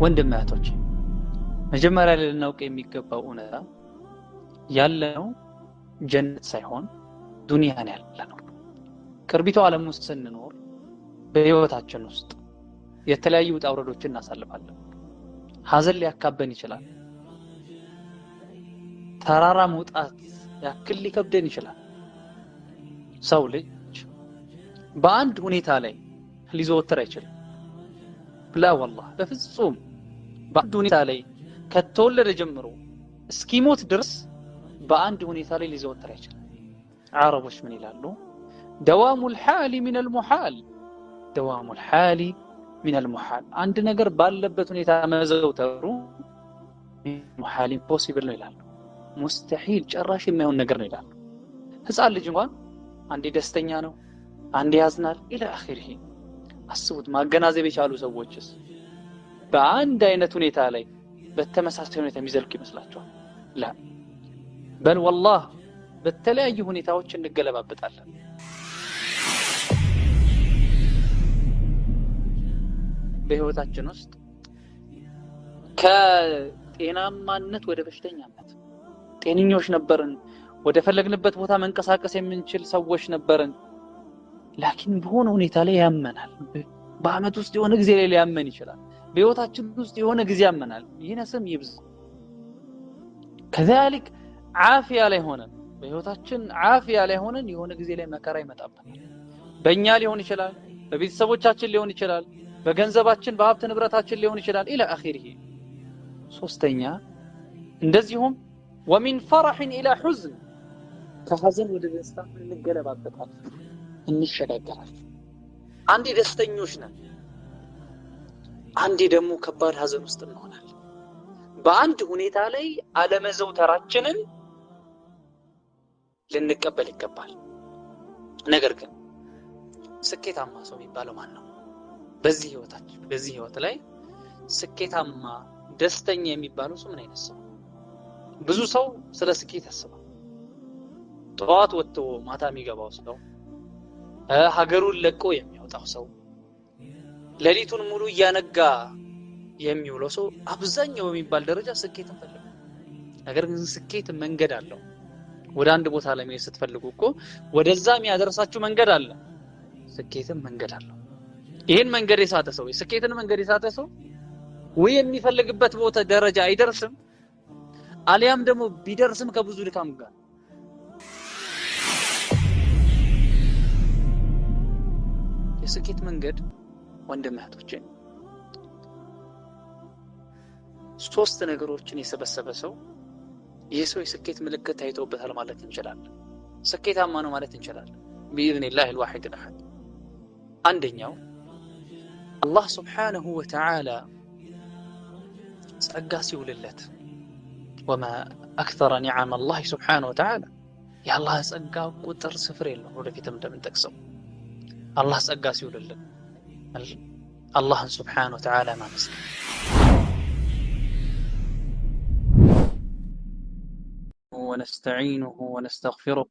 ወንድም እህቶች መጀመሪያ ላይ ልናውቅ የሚገባው እውነታ ያለነው ጀነት ሳይሆን ዱንያን ያለነው። ቅርቢቱ ዓለም ውስጥ ስንኖር በህይወታችን ውስጥ የተለያዩ ውጣ ውረዶችን እናሳልፋለን። ሀዘን ሊያካበን ይችላል። ተራራ መውጣት ያክል ሊከብደን ይችላል። ሰው ልጅ በአንድ ሁኔታ ላይ ሊዘወትር አይችልም። ላ ወላሂ በፍጹም በአንድ ሁኔታ ላይ ከተወለደ ጀምሮ እስኪሞት ድረስ በአንድ ሁኔታ ላይ ሊዘወትር አይችልም። አረቦች ምን ይላሉ? ደዋሙል ሐሊ ሚነል ሙሐል፣ ደዋሙል ሐሊ ሚነል ሙሐል። አንድ ነገር ባለበት ሁኔታ መዘውተሩ ሙሐል ኢምፖሲብል ነው ይላሉ። ሙስተሒል ጭራሽ የማይሆን ነገር ነው ይላሉ። ህፃን ልጅ እንኳን አንዴ ደስተኛ ነው፣ አንዴ ያዝናል ኢላ አኺሪሂ። አስቡት፣ ማገናዘብ የቻሉ ሰዎችስ በአንድ አይነት ሁኔታ ላይ በተመሳሳይ ሁኔታ የሚዘልቅ ይመስላችኋል? ላ በል ወላሂ በተለያዩ ሁኔታዎች እንገለባበጣለን። በህይወታችን ውስጥ ከጤናማነት ወደ በሽተኛነት፣ ጤነኞች ነበርን፣ ወደ ፈለግንበት ቦታ መንቀሳቀስ የምንችል ሰዎች ነበርን። ላኪን በሆነ ሁኔታ ላይ ያመናል። በአመት ውስጥ የሆነ ጊዜ ላይ ሊያመን ይችላል። በህይወታችን ውስጥ የሆነ ጊዜ ያመናል። ይነስም ይብዛ ከዛሊክ ዓፊያ ላይ ሆነን በህይወታችን ዓፊያ ላይ ሆነን የሆነ ጊዜ ላይ መከራ ይመጣብናል። በእኛ ሊሆን ይችላል፣ በቤተሰቦቻችን ሊሆን ይችላል፣ በገንዘባችን በሀብት ንብረታችን ሊሆን ይችላል ኢላ አኺሪሂ። ሶስተኛ እንደዚሁም ወሚን ፈረሕን ኢላ ሑዝን፣ ከሐዘን ወደ ደስታ እንገለባበታለን፣ እንሸጋገራለን። አንዴ ደስተኞች ነን፣ አንዴ ደግሞ ከባድ ሐዘን ውስጥ እንሆናለን። በአንድ ሁኔታ ላይ አለመዘውተራችንን ልንቀበል ይገባል። ነገር ግን ስኬታማ ሰው የሚባለው ማን ነው? በዚህ ህይወት ላይ ስኬታማ ደስተኛ የሚባለው ሰው ምን አይነት ሰው? ብዙ ሰው ስለ ስኬት ያስባል። ጠዋት ወጥቶ ማታ የሚገባው ሰው፣ ሀገሩን ለቆ የሚወጣው ሰው፣ ሌሊቱን ሙሉ እያነጋ የሚውለው ሰው አብዛኛው በሚባል ደረጃ ስኬትን ፈልጉ። ነገር ግን ስኬት መንገድ አለው። ወደ አንድ ቦታ ለመሄድ ስትፈልጉ እኮ ወደዛ የሚያደርሳችሁ መንገድ አለ። ስኬትም መንገድ አለው። ይሄን መንገድ የሳተ ሰው፣ የስኬትን መንገድ የሳተ ሰው ወይ የሚፈልግበት ቦታ ደረጃ አይደርስም፣ አሊያም ደግሞ ቢደርስም ከብዙ ድካም ጋር። የስኬት መንገድ ወንድም እህቶቼ ሶስት ነገሮችን የሰበሰበ ሰው ይህ ሰው የስኬት ምልክት ታይቶበታል ማለት እንችላለን። ስኬታማ ነው ማለት እንችላለን ቢኢዝኒላህ አልዋሂድ አልአሐድ። አንደኛው አላህ ሱብሓነሁ ወተዓላ ጸጋ ሲውልለት፣ ወማ አክተረ ኒዓመ አላህ ሱብሓነሁ ወተዓላ፣ የአላህ ጸጋ ቁጥር ስፍር የለውም። ወደፊትም እንደምንጠቅሰው አላህ ጸጋ ሲውልልን አላህን ሱብሓነሁ ወተዓላ ማመስገን። ونستعينه ونستغفره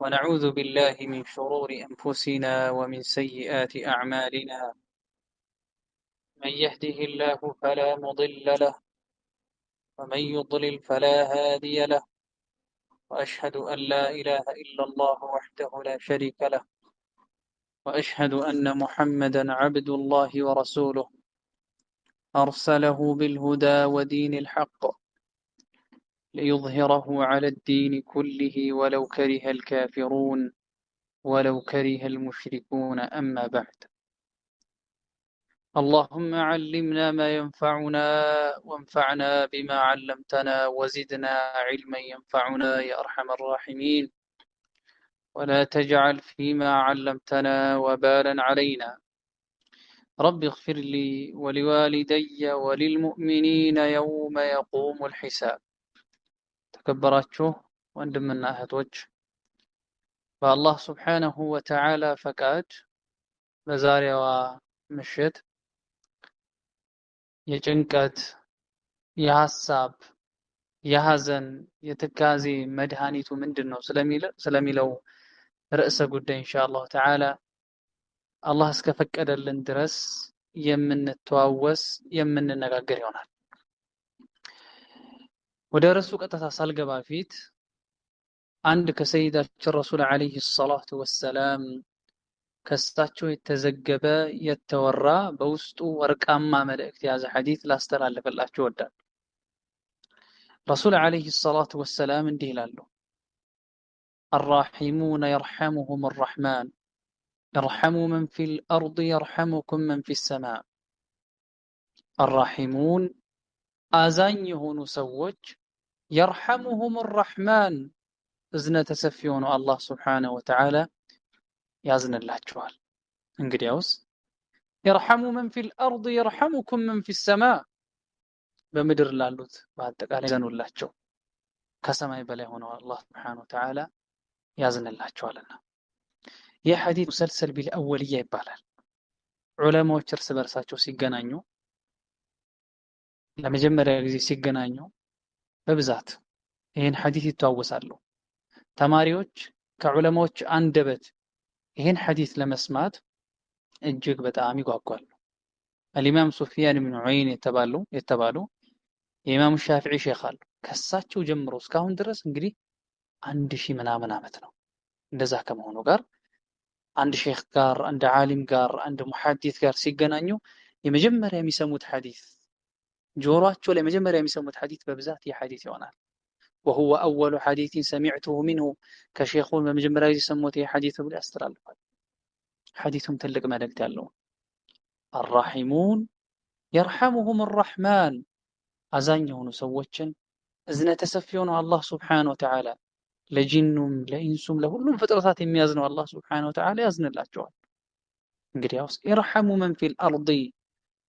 ونعوذ بالله من شرور أنفسنا ومن سيئات أعمالنا. من يهده الله فلا مضل له ومن يضلل فلا هادي له. وأشهد أن لا إله إلا الله وحده لا شريك له وأشهد أن محمدا عبد الله ورسوله أرسله بالهدى ودين الحق ليظهره على الدين كله ولو كره الكافرون ولو كره المشركون. أما بعد، اللهم علمنا ما ينفعنا وانفعنا بما علمتنا وزدنا علما ينفعنا يا أرحم الراحمين، ولا تجعل فيما علمتنا وبالا علينا. رب اغفر لي ولوالدي وللمؤمنين يوم يقوم الحساب. ተከበራችሁ ወንድምና እህቶች በአላህ ሱብሓነሁ ወተዓላ ፈቃድ በዛሬዋ ምሽት የጭንቀት፣ የሐሳብ፣ የሐዘን፣ የትካዜ መድኃኒቱ ምንድነው ስለሚለው ርዕሰ ጉዳይ ኢንሻአላህ ተዓላ አላህ እስከፈቀደልን ድረስ የምንተዋወስ የምንነጋገር ይሆናል። ወደ ርዕሱ ቀጥታ ሳልገባ ፊት አንድ ከሰይዳችን ረሱል ዓለይሂ ሰላቱ ወሰላም ከሳቸው የተዘገበ የተወራ በውስጡ ወርቃማ መልእክት የያዘ ሐዲስ ላስተላልፍላችሁ እወዳለሁ። ረሱል ዓለይሂ ሰላቱ ወሰላም እንዲህ ይላሉ፣ الراحمون يرحمهم الرحمن ارحموا من في الأرض يرحمكم من في السماء الراحمون አዛኝ የሆኑ ሰዎች يرحمهم الرحمن እዝነተ ሰፊ የሆነው አላህ ሱብሓነሁ ወተዓላ ያዝንላቸዋል። እንግዲያውስ يرحم من في الأرض يرحمكم من في السماء በምድር ላሉት በአጠቃላይ ያዝኑላቸው ከሰማይ በላይ ሆነው አላህ ሱብሓነሁ ወተዓላ ያዝንላቸዋልና። ይህ ሐዲስ ሙሰልሰል ቢል አወልያ ይባላል። ዑለማዎች እርስ በርሳቸው ሲገናኙ ለመጀመሪያ ጊዜ ሲገናኙ በብዛት ይህን ሐዲስ ይተዋወሳሉ። ተማሪዎች ከዑለማዎች አንደበት ይህን ሐዲስ ለመስማት እጅግ በጣም ይጓጓሉ። አልኢማም ሱፊያን ብን ዑየይና የተባሉ የኢማሙ ሻፊዒ ሼኽ አሉ። ከሳቸው ጀምሮ እስካሁን ድረስ እንግዲህ 1000 ምናምን ዓመት ነው። እንደዛ ከመሆኑ ጋር አንድ ሼኽ ጋር አንድ ዓሊም ጋር አንድ ሙሐዲስ ጋር ሲገናኙ የመጀመሪያ የሚሰሙት ሐዲስ ጆሮአቸው ላይ መጀመሪያ የሚሰሙት ሐዲስ በብዛት የሐዲስ ይሆናል። وهو أول حديث سمعته منه كشيخ በመጀመሪያ ጊዜ ሰሙት የሐዲስ ብሎ ያስተላልፋል። ሐዲሱም ትልቅ መልእክት ያለው الراحمون يرحمهم الرحمن አዛኝ የሆኑ ሰዎችን እዝነተ ሰፊ የሆነው አላህ ሱብሓነሁ ወተዓላ ለጂኑም ለኢንሱም ለሁሉም ፍጥረታት የሚያዝነው አላህ ሱብሓነሁ ወተዓላ ያዝንላቸዋል። እንግዲያውስ ኢርሐሙ መን ፊል አርዲ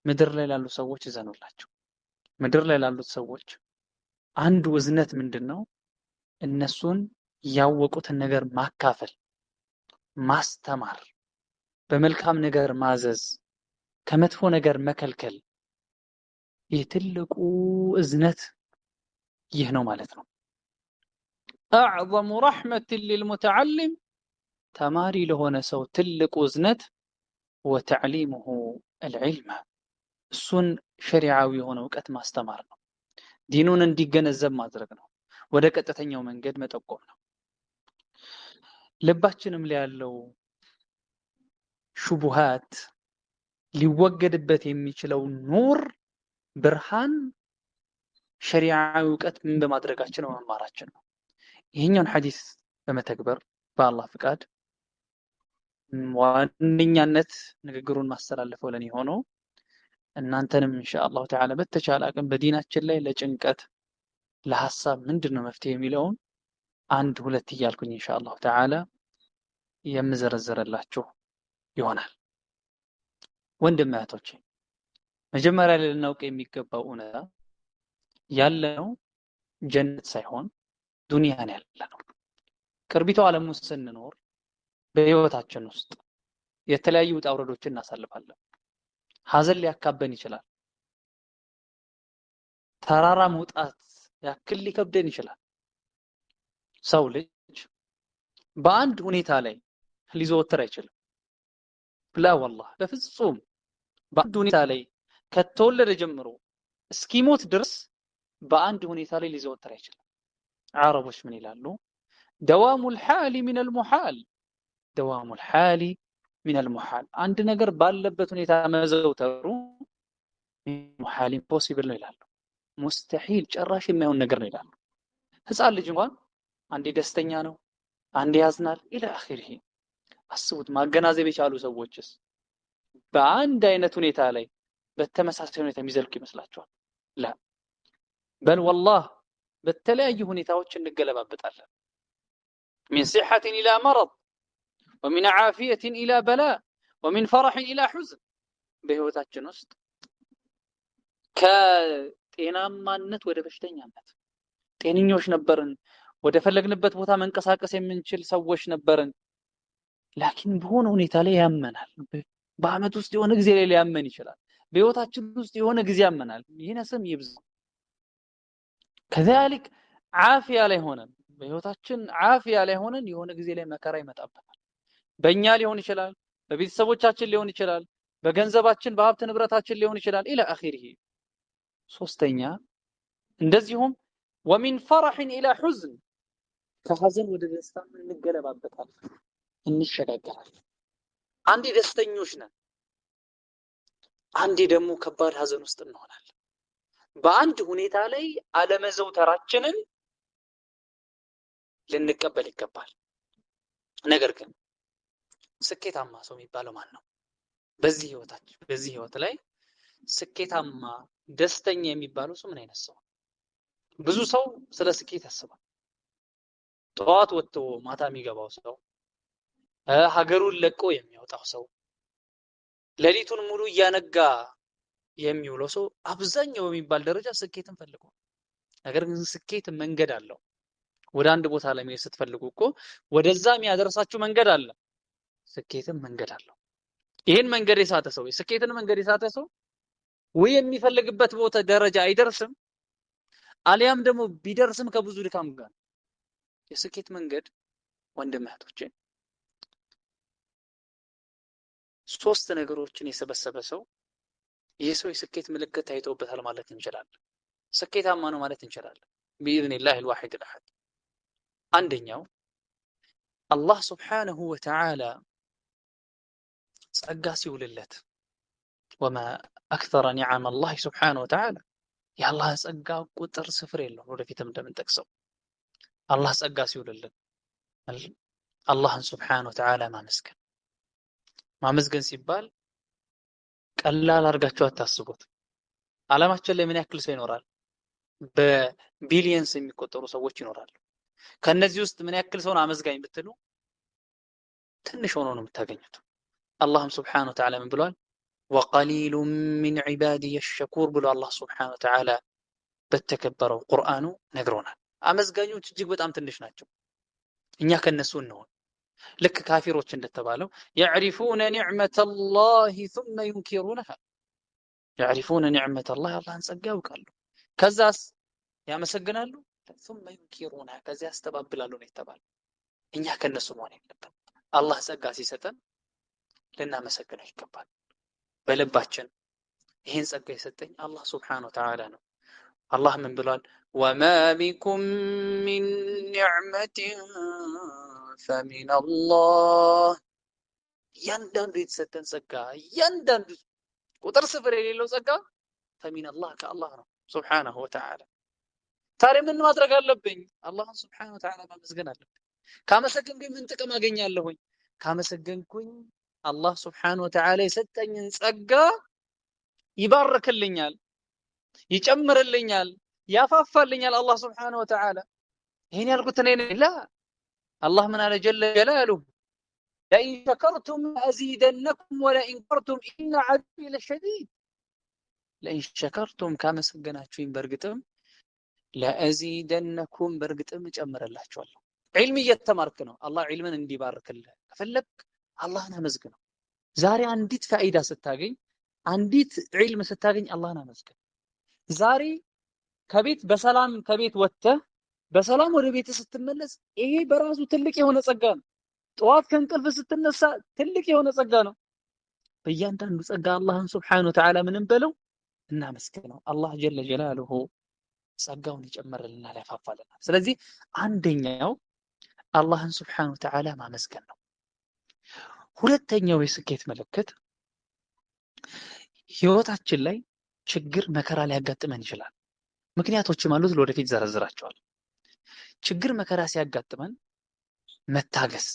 ምድር ላይ ላሉ ሰዎች እዘኑላቸው። ምድር ላይ ላሉት ሰዎች አንዱ እዝነት ምንድነው? እነሱን ያወቁትን ነገር ማካፈል፣ ማስተማር፣ በመልካም ነገር ማዘዝ፣ ከመጥፎ ነገር መከልከል። ይህ ትልቁ እዝነት ይህ ነው ማለት ነው። أعظم رحمة للمتعلم ተማሪ ለሆነ ሰው ትልቁ እዝነት وتعليمه العلم እሱን ሸሪዓዊ የሆነ እውቀት ማስተማር ነው። ዲኑን እንዲገነዘብ ማድረግ ነው። ወደ ቀጥተኛው መንገድ መጠቆም ነው። ልባችንም ላይ ያለው ሹቡሃት ሊወገድበት የሚችለው ኑር ብርሃን ሸሪዓዊ እውቀት ምን በማድረጋችን ነው? መማራችን ነው። ይሄኛውን ሐዲስ በመተግበር በአላህ ፍቃድ ዋነኛነት ንግግሩን ማስተላለፈው ለኔ ሆኖ እናንተንም ኢንሻአላህ ተዓላ በተቻለ አቅም በዲናችን ላይ ለጭንቀት ለሐሳብ ምንድነው መፍትሄ የሚለውን አንድ ሁለት እያልኩኝ ኢንሻአላህ ተዓላ የምዘረዘረላችሁ ይሆናል። ወንድም እህቶቼ መጀመሪያ ላይ ልናውቅ የሚገባው እውነታ ያለነው ጀነት ሳይሆን ዱንያን ያለነው ቅርቢቱ ዓለም ውስጥ ስንኖር በህይወታችን ውስጥ የተለያዩ ውጣ ውረዶችን እናሳልፋለን። ሐዘን ሊያካበን ይችላል። ተራራ መውጣት ያክል ሊከብደን ይችላል። ሰው ልጅ በአንድ ሁኔታ ላይ ሊዘወትር አይችልም። ላ ወላሂ በፍጹም በአንድ ሁኔታ ላይ ከተወለደ ጀምሮ እስኪሞት ድረስ በአንድ ሁኔታ ላይ ሊዘወትር አይችልም። አረቦች ምን ይላሉ? ደዋሙል ሐሊ ሚነል ሙሐል ደዋሙል ሐሊ ሚነል ሙሐል አንድ ነገር ባለበት ሁኔታ መዘውተሩ ሙሐል ኢምፖሲብል ነው ይላሉ። ሙስተሂል ጭራሽ የማይሆን ነገር ነው ይላሉ። ህፃን ልጅ እንኳን አንዴ ደስተኛ ነው፣ አንዴ ያዝናል ኢላ አኺሪሂ። አስቡት ማገናዘብ የቻሉ ሰዎችስ በአንድ አይነት ሁኔታ ላይ በተመሳሳይ ሁኔታ የሚዘልቁ ይመስላቸዋል? ላ በል ወላሂ በተለያዩ ሁኔታዎች እንገለባበጣለን። ሚን ሲሐትን ኢላ መረድ ومن عافية إلى بلاء ومن فرح إلى حزن በህይወታችን ውስጥ ከጤናማነት ወደ በሽተኛነት ጤንኞች ነበርን፣ ወደ ፈለግንበት ቦታ መንቀሳቀስ የምንችል ሰዎች ነበርን። ላኪን በሆነ ሁኔታ ላይ ያመናል። በአመት ውስጥ የሆነ ጊዜ ላይ ሊያመን ይችላል። በህይወታችን ውስጥ የሆነ ጊዜ ያመናል። ይነስም ይብዛ ከذلك ዓፊያ ላይ ሆነን በህይወታችን ዓፊያ ላይ ሆነን የሆነ ጊዜ ላይ መከራ ይመጣብናል። በእኛ ሊሆን ይችላል፣ በቤተሰቦቻችን ሊሆን ይችላል፣ በገንዘባችን በሀብት ንብረታችን ሊሆን ይችላል ኢላ አኺሪሂ። ሶስተኛ እንደዚሁም ወሚን ፈረሕን ኢላ ሑዝን ከሐዘን ወደ ደስታ እንገለባበታለን፣ እንሸጋገራለን። አንዴ ደስተኞች ነን፣ አንዴ ደግሞ ከባድ ሐዘን ውስጥ እንሆናለን። በአንድ ሁኔታ ላይ አለመዘውተራችንን ልንቀበል ይገባል። ነገር ግን ስኬታማ ሰው የሚባለው ማን ነው? በዚህ ህይወት ላይ ስኬታማ ደስተኛ የሚባለው ሰው ምን አይነት ሰው? ብዙ ሰው ስለ ስኬት ያስባል። ጠዋት ወጥቶ ማታ የሚገባው ሰው፣ ሀገሩን ለቆ የሚወጣው ሰው፣ ሌሊቱን ሙሉ እያነጋ የሚውለው ሰው አብዛኛው በሚባል ደረጃ ስኬትን ፈልጓል። ነገር ግን ስኬት መንገድ አለው። ወደ አንድ ቦታ ላይ መሄድ ስትፈልጉ እኮ ወደዛ የሚያደርሳችሁ መንገድ አለ። ስኬትም መንገድ አለው። ይሄን መንገድ የሳተ ሰው፣ የስኬትን መንገድ የሳተ ሰው ወይ የሚፈልግበት ቦታ ደረጃ አይደርስም፣ አሊያም ደግሞ ቢደርስም ከብዙ ድካም ጋር። የስኬት መንገድ ወንድም እህቶቼ ሶስት ነገሮችን የሰበሰበ ሰው ይህ ሰው የስኬት ምልክት ታይቶበታል ማለት እንችላለን። ስኬታማ ነው ማለት እንችላለን ቢኢዝኒላህ አልዋሂድ አልአሐድ። አንደኛው አላህ ሱብሓነሁ ወተዓላ ጸጋ ሲውልለት፣ ወማ አክተረ ኒዓመ አላህ ሱብሓነሁ ወተዓላ፣ የአላህ ጸጋ ቁጥር ስፍር የለውም። ወደፊትም እንደምንጠቅሰው አላህ ጸጋ ሲውልልን አላህን ሱብሓነሁ ወተዓላ ማመስገን ሲባል ቀላል አድርጋችሁ አታስቡት። ዓለማችን ላይ ምን ያክል ሰው ይኖራል? በቢሊየንስ የሚቆጠሩ ሰዎች ይኖራሉ። ከነዚህ ውስጥ ምን ያክል ሰውን አመስጋኝ ብትሉ ትንሽ ሆኖ ነው የምታገኙት። አላህም ሱብሓነሁ ወተዓላ ምን ብሏል? ወቀሊሉ ሚን ዒባዲየ አሽኩር ብሎ አላህ ሱብሓነሁ ወተዓላ በተከበረው ቁርአኑ ነግሮናል። አመስጋኞች እጅግ በጣም ትንሽ ናቸው። እኛ ከነሱ እንሆን። ልክ ካፊሮች እንደተባለው يعرفون نعمة الله ثم ينكرونها يعرفون نعمة الله አላህን ጸጋ ያውቃሉ፣ ከዛስ ያመሰግናሉ። ثم ينكرونها ከዛ ያስተባብላሉ ነው የተባለው። እኛ ከነሱ መሆን የለብንም። አላህ ጸጋ ሲሰጠን ልናመሰግነው ይገባል። በልባችን ይሄን ጸጋ የሰጠኝ አላህ ሱብሓነሁ ወተዓላ ነው። አላህ ምን ብሏል? ወማ ቢኩም ሚን ኒዕመቲን ፈሚን አላህ። እያንዳንዱ የተሰጠን ጸጋ፣ እያንዳንዱ ቁጥር ስፍር የሌለው ጸጋ ፈሚን አላህ ከአላህ ነው ሱብሓነሁ ወተዓላ። ታዲያ ምን ማድረግ አለብኝ? አላህን ሱብሓነሁ ወተዓላ ማመስገን አለብኝ። ካመሰገንኩኝ ምን ጥቅም አገኛለሁኝ? ካመሰገንኩኝ አላህ ሱብሓነሁ ወተዓላ የሰጠኝን ጸጋ ይባርክልኛል፣ ይጨምርልኛል፣ ያፋፋልኛል አላህ ሱብሓነሁ ወተዓላ። ይሄን ያልኩት እኔ ነኝ? ላ አላህ ምን አለ ጀለ ጀላሉሁ ለኢን ሸከርቱም አዚደነኩም ወለኢን ከፈርቱም ኢነ ዐዛቢ ለሸዲድ። ለኢን ሸከርቱም ካመሰገናችሁኝ በእርግጥም ለአዚደነኩም በእርግጥም እጨምርላችኋለሁ። ዒልም እየተማርክ ነው፣ አላህ ዒልምን እንዲባርክልህ ከፈለክ አላህን አመስግነው። ዛሬ አንዲት ፋኢዳ ስታገኝ፣ አንዲት ዒልም ስታገኝ አላህን አመስግን። ዛሬ በሰላም ከቤት ወጥተህ በሰላም ወደ ቤት ስትመለስ ይሄ በራሱ ትልቅ የሆነ ጸጋ ነው። ጠዋት ከእንቅልፍ ስትነሳ ትልቅ የሆነ ጸጋ ነው። በእያንዳንዱ ጸጋ አላህን ሱብሓነሁ ወተዓላ ምንም በለው እናመስግነው። አላህ ጀለ ጀላሉሁ ጸጋውን ይጨምርልናል፣ ያፋፋልናል። ስለዚህ አንደኛው አላህን ሱብሓነሁ ወተዓላ ማመስገን ነው። ሁለተኛው የስኬት ምልክት ህይወታችን ላይ ችግር መከራ ሊያጋጥመን ይችላል። ምክንያቶችም አሉት፣ ለወደፊት ዘረዝራቸዋል። ችግር መከራ ሲያጋጥመን መታገስ፣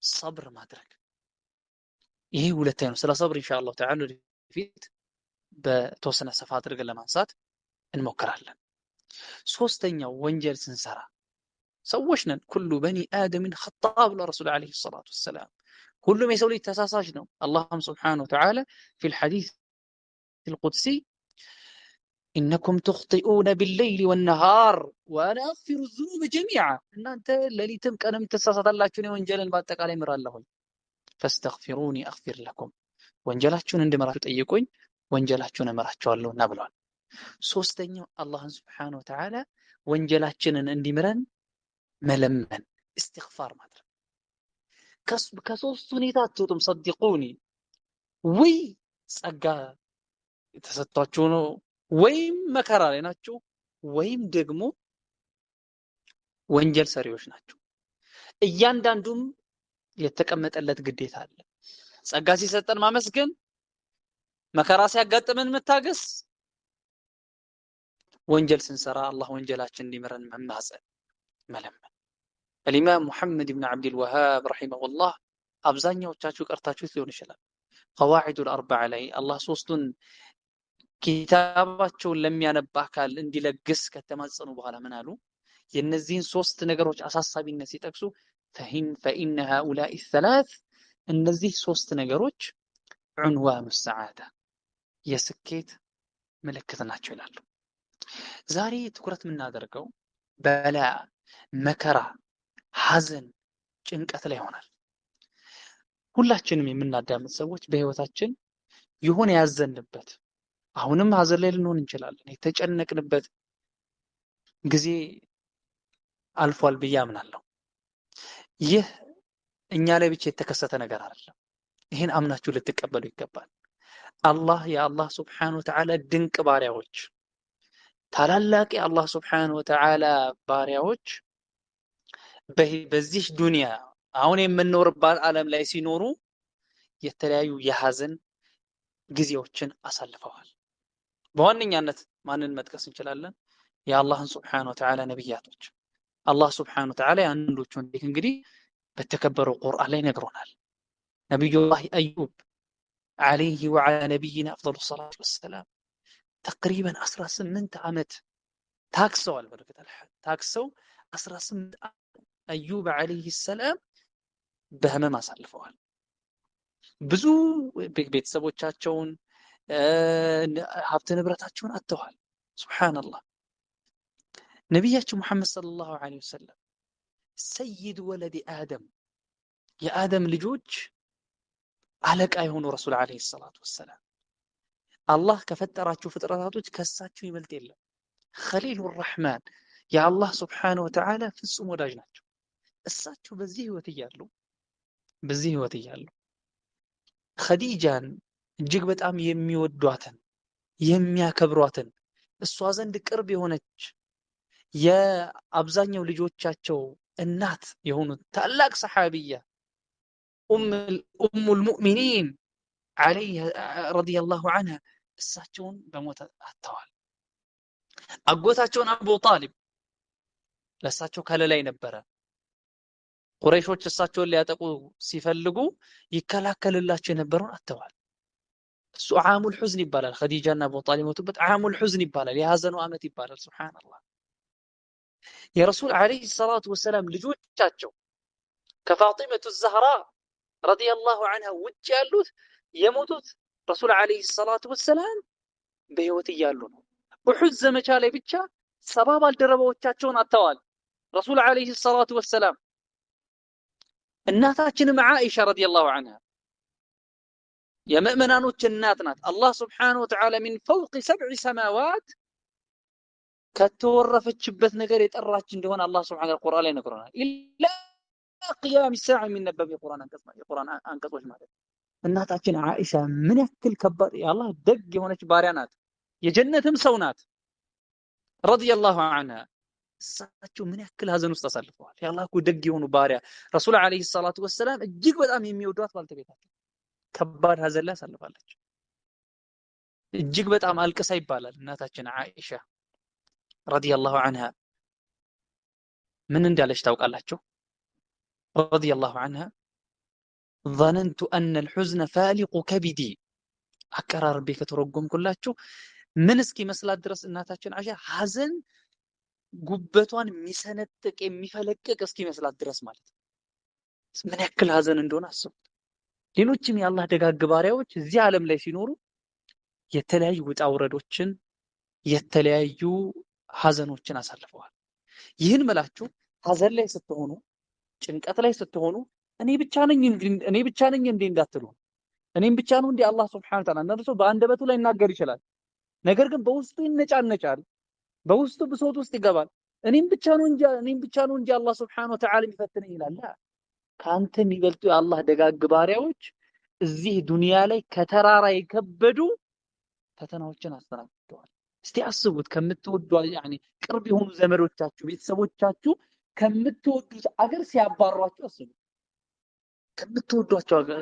ሰብር ማድረግ፣ ይሄ ሁለተኛው። ስለ ሰብር ኢንሻአላህ ተዓላ ወደፊት በተወሰነ ሰፋ አድርገን ለማንሳት እንሞክራለን። ሶስተኛው ወንጀል ስንሰራ ሰዎች ነን። ኩሉ በኒ አደምን ኸጣእ ብሎ ረሱል ዓለይሂ ሰላቱ ወሰላም፣ ሁሉም የሰው ልጅ ተሳሳች ነው። አላህም ሱብሓነሁ ወተዓላ ፊል ሐዲስ አልቁድሲ ኢነኩም ትኽጢኡነ ቢለይሊ ወነሃር ወአና አግፊሩ ዙኑበ ጀሚዓ፣ እናንተ ሌሊትም ቀንም ትሳሳታላችሁ፣ እኔ ወንጀልን በአጠቃላይ እምራለሁኝ። ፈስተግፊሩኒ አግፊር ለኩም፣ ወንጀላችሁን እንድምራችሁ ጠይቁኝ፣ ወንጀላችሁን እምራችኋለሁና ብለዋል። ሶስተኛው አላህን ሱብሓነሁ ወተዓላ ወንጀላችንን እንዲምረን መለመን፣ እስትግፋር ማድረግ። ከሶስት ሁኔታ አትወጡም። ሰዲቁኒ፣ ወይ ጸጋ ተሰጥቷቸው ነው ወይም መከራ ላይ ናቸው ወይም ደግሞ ወንጀል ሰሪዎች ናቸው። እያንዳንዱም የተቀመጠለት ግዴታ አለ። ጸጋ ሲሰጠን ማመስገን፣ መከራ ሲያጋጥመን መታገስ፣ ወንጀል ስንሰራ አላህ ወንጀላችን እንዲምረን መማጸን መለመን። الإمام محمد بن عبد الوهاب رحمه الله አብዛኛዎቻችሁ ቀርታችሁት ሊሆን ይችላል። قواعد الأربعة ላይ አላህ ሶስቱን ኪታባቸውን ለሚያነባ አካል እንዲለግስ ከተማጸኑ በኋላ ምን አሉ? የነዚህን ሶስት ነገሮች አሳሳቢነት ሲጠቅሱ فإن هؤلاء الثلاث እነዚህ ሶስት ነገሮች ዑንዋኑ ሰዓዳ የስኬት ምልክት ናቸው ይላሉ። ዛሬ ትኩረት የምናደርገው በላ፣ መከራ፣ ሐዘን፣ ጭንቀት ላይ ይሆናል። ሁላችንም የምናዳምጥ ሰዎች በህይወታችን የሆነ ያዘንበት አሁንም ሐዘን ላይ ልንሆን እንችላለን። የተጨነቅንበት ጊዜ አልፏል ብዬ አምናለሁ። ይህ እኛ ላይ ብቻ የተከሰተ ነገር አይደለም። ይህን አምናችሁ ልትቀበሉ ይገባል። የአላህ ሱብሓነሁ ወተዓላ ድንቅ ባሪያዎች፣ ታላላቅ የአላህ ሱብሓነሁ ወተዓላ ባሪያዎች በዚህ ዱንያ አሁን የምንኖርባት ዓለም ላይ ሲኖሩ የተለያዩ የሐዘን ጊዜዎችን አሳልፈዋል። በዋነኛነት ማንን መጥቀስ እንችላለን? የአላህን ሱብሓነሁ ወተዓላ ነብያቶች። አላህ ሱብሓነሁ ወተዓላ አንዶቹን እንግዲህ በተከበረው ቁርአን ላይ ነግሮናል። ነብዩላህ አዩብ عليه وعلى نبينا أفضل الصلاة والسلام تقريبا 18 ዓመት ታክሰዋል። በረከተ ታክሰው 18 አዩብ عليه السلام በህመም አሳልፈዋል። ብዙ ቤተሰቦቻቸውን ሀብት ንብረታቸውን አጥተዋል። ሱብሃንአላህ። ነብያችን ሙሐመድ ሰለላሁ ዐለይሂ ወሰለም ሰይድ ወለድ አደም የአደም ልጆች አለቃ የሆኑ ረሱል ዐለይሂ ሰላቱ ወሰላም አላህ ከፈጠራቸው ፍጥረታቶች ከሳቸው ይበልጥ የለም። ኸሊሉ ረህማን የአላህ ሱብሓነሁ ወተዓላ ፍጹም ወዳጅ ናቸው። እሳቸው በዚህ ህይወት እያሉ ኸዲጃን እጅግ በጣም የሚወዷትን የሚያከብሯትን እሷ ዘንድ ቅርብ የሆነች የአብዛኛው ልጆቻቸው እናት የሆኑት ታላቅ ሰሐቢያ ኡሙል ሙእሚኒን ረዲየላሁ ዐንሃ እሳቸውን በሞት አጥተዋል። አጎታቸውን አቡ ጣሊብ ለእሳቸው ከለላይ ነበረ። ቁረይሾች እሳቸውን ሊያጠቁ ሲፈልጉ ይከላከልላቸው የነበረውን አጥተዋል። እሱ ዓሙል ሑዝን ይባላል። ኸዲጃና አቡ ጣሊብ ሞቱበት ዓሙል ሑዝን ይባላል። የሐዘኑ ዓመት ይባላል። ሱብሃንአላህ። የረሱል ዐለይሂ ሰላቱ ወሰላም ልጆቻቸው ከፋጢመቱ ዘህራ ረዲየላሁ ዐንሃ ውጭ ያሉት የሞቱት ረሱል ዐለይሂ ሰላቱ ወሰላም በህይወት እያሉ ነው። ኡሑድ ዘመቻ ላይ ብቻ 70 ባልደረባዎቻቸውን አጥተዋል ረሱል ዐለይሂ ሰላቱ ወሰላም። እናታችንም ዓኢሻ ረዲየላሁ ዐንሃ የምእመናኖች እናት ናት። አላህ ሱብሓነሁ ወተዓላ ሚን ፈውቅ 7 ሰማዋት ከተወረፈችበት ነገር የጠራች እንደሆነ አላህ ሱብሓነሁ ወተዓላ ቁርአን ላይ ነግሮናል። ኢላ ቂያም ሰዓ የሚነበብ የቁርአን አንቀጾች ማለት እናታችን ዓኢሻ ምን ያክል ከባድ የአላህ ደግ የሆነች ባሪያ ናት። የጀነትም ሰው ናት ረዲየላሁ ዐንሃ። እሳቸው ምን ያክል ሐዘን ውስጥ አሳልፈዋል። የአላህ እኮ ደግ የሆኑ ባሪያ ረሱል ዐለይሂ ሰላቱ ወሰላም እጅግ በጣም የሚወዷት ባልተቤታቸው ከባድ ሐዘን ላይ አሳልፋለች። እጅግ በጣም አልቅሳ ይባላል እናታችን ዓኢሻ ረዲየላሁ ዐንሃ ምን እንዳለች ታውቃላችሁ? ረዲየላሁ ዐንሃ ظننت أن الحزن فالق كبدي አቀራርቤ ከተረጎምኩላችሁ ምን እስኪ መስላት ድረስ እናታችን ዓኢሻ ሐዘን ጉበቷን የሚሰነጥቅ የሚፈለቅቅ እስኪ መስላት ድረስ ማለት ምን ያክል ሐዘን እንደሆነ አስቡት። ሌሎችም የአላህ ደጋግ ባሪያዎች እዚህ ዓለም ላይ ሲኖሩ የተለያዩ ውጣ ውረዶችን የተለያዩ ሐዘኖችን አሳልፈዋል። ይህን መላችሁ ሐዘን ላይ ስትሆኑ ጭንቀት ላይ ስትሆኑ እኔ ብቻ ነኝ እንዴ እንዳትሉ። እኔም ብቻ ነው እንዴ አላህ ሱብሓነሁ ወተዓላ እንደርሶ በአንደበቱ ላይ ይናገር ይችላል። ነገር ግን በውስጡ ይነጫነጫል፣ በውስጡ ብሶት ውስጥ ይገባል። እኔም ብቻ ነው እንጂ አላህ ሱብሓነሁ ወተዓላ የሚፈትነኝ ይላል። ካንተ የሚበልጡ የአላህ ደጋግ ባሪያዎች እዚህ ዱንያ ላይ ከተራራ የከበዱ ፈተናዎችን አስተናግደዋል። እስቲ አስቡት ከምትወዱ ያኒ ቅርብ የሆኑ ዘመዶቻችሁ ቤተሰቦቻችሁ ከምትወዱት አገር ሲያባሯችሁ አስቡ። ከምትወዷቸው አገር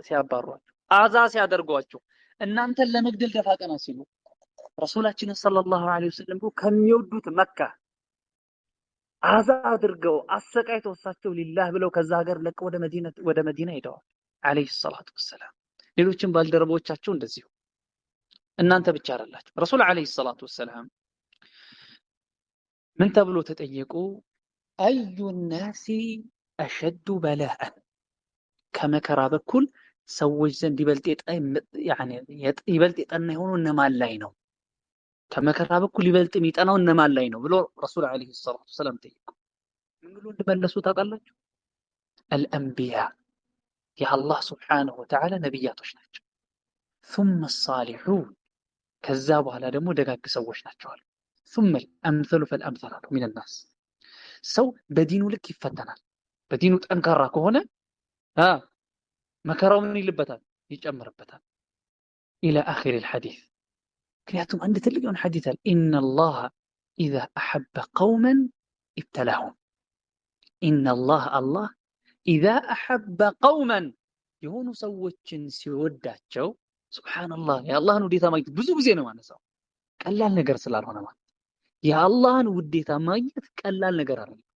ሲያባሯችሁ አዛ ሲያደርጓችሁ እናንተን ለመግደል ደፋ ቀና ሲሉ ረሱላችን ሰለላሁ ዐለይሂ ወሰለም ከሚወዱት መካ አዛ አድርገው አሰቃይተው እሳቸው ሊላህ ብለው ከዛ ሀገር ለቀው ወደ መዲና ሄደዋል ዐለይሂ ሰላቱ ወሰላም። ሌሎችም ባልደረቦቻቸው እንደዚሁ። እናንተ ብቻ አይደላችሁ። ረሱል ዐለይሂ ሰላቱ ወሰላም ምን ተብሎ ተጠየቁ? አዩ ናሲ አሸዱ በላአን፣ ከመከራ በኩል ሰዎች ዘንድ ይበልጥ የጠና የሆኑ እነማን ላይ ነው? ከመከራ በኩል ይበልጥ የሚጠናው እነማን ላይ ነው ብሎ ረሱል ዐለይሂ ሰላቱ ወሰላም ጠየቁ። ምን ብሎ እንደመለሱ ታውቃላችሁ? አልአንቢያ፣ የአላህ ሱብሓነሁ ወተዓላ ነቢያቶች ናቸው። ثم الصالحون፣ ከዛ በኋላ ደግሞ ደጋግ ሰዎች ናቸው አሉ። ثم الأمثل فالأمثل من الناس። ሰው በዲኑ ልክ ይፈተናል። በዲኑ ጠንካራ ከሆነ መከራው ምን ይልበታል? ይጨምርበታል። ኢላ አኺር الحديث። ምክንያቱም አንድ ትልቅ የሆነ ሐዲስ አለ። ኢነ አላህ ኢዛ አሐበ ቀውመን ኢብተላሁም። ኢነ አላህ ኢዛ አሐበ ቀውመን፣ የሆኑ ሰዎችን ሲወዳቸው ሱብሓነላህ፣ የአላህን ውዴታ ማግኘት ብዙ ጊዜ ነው ማነሳው፣ ቀላል ነገር ስላልሆነ ማለት የአላህን ውዴታ ማግኘት ቀላል ነገር አይደለም።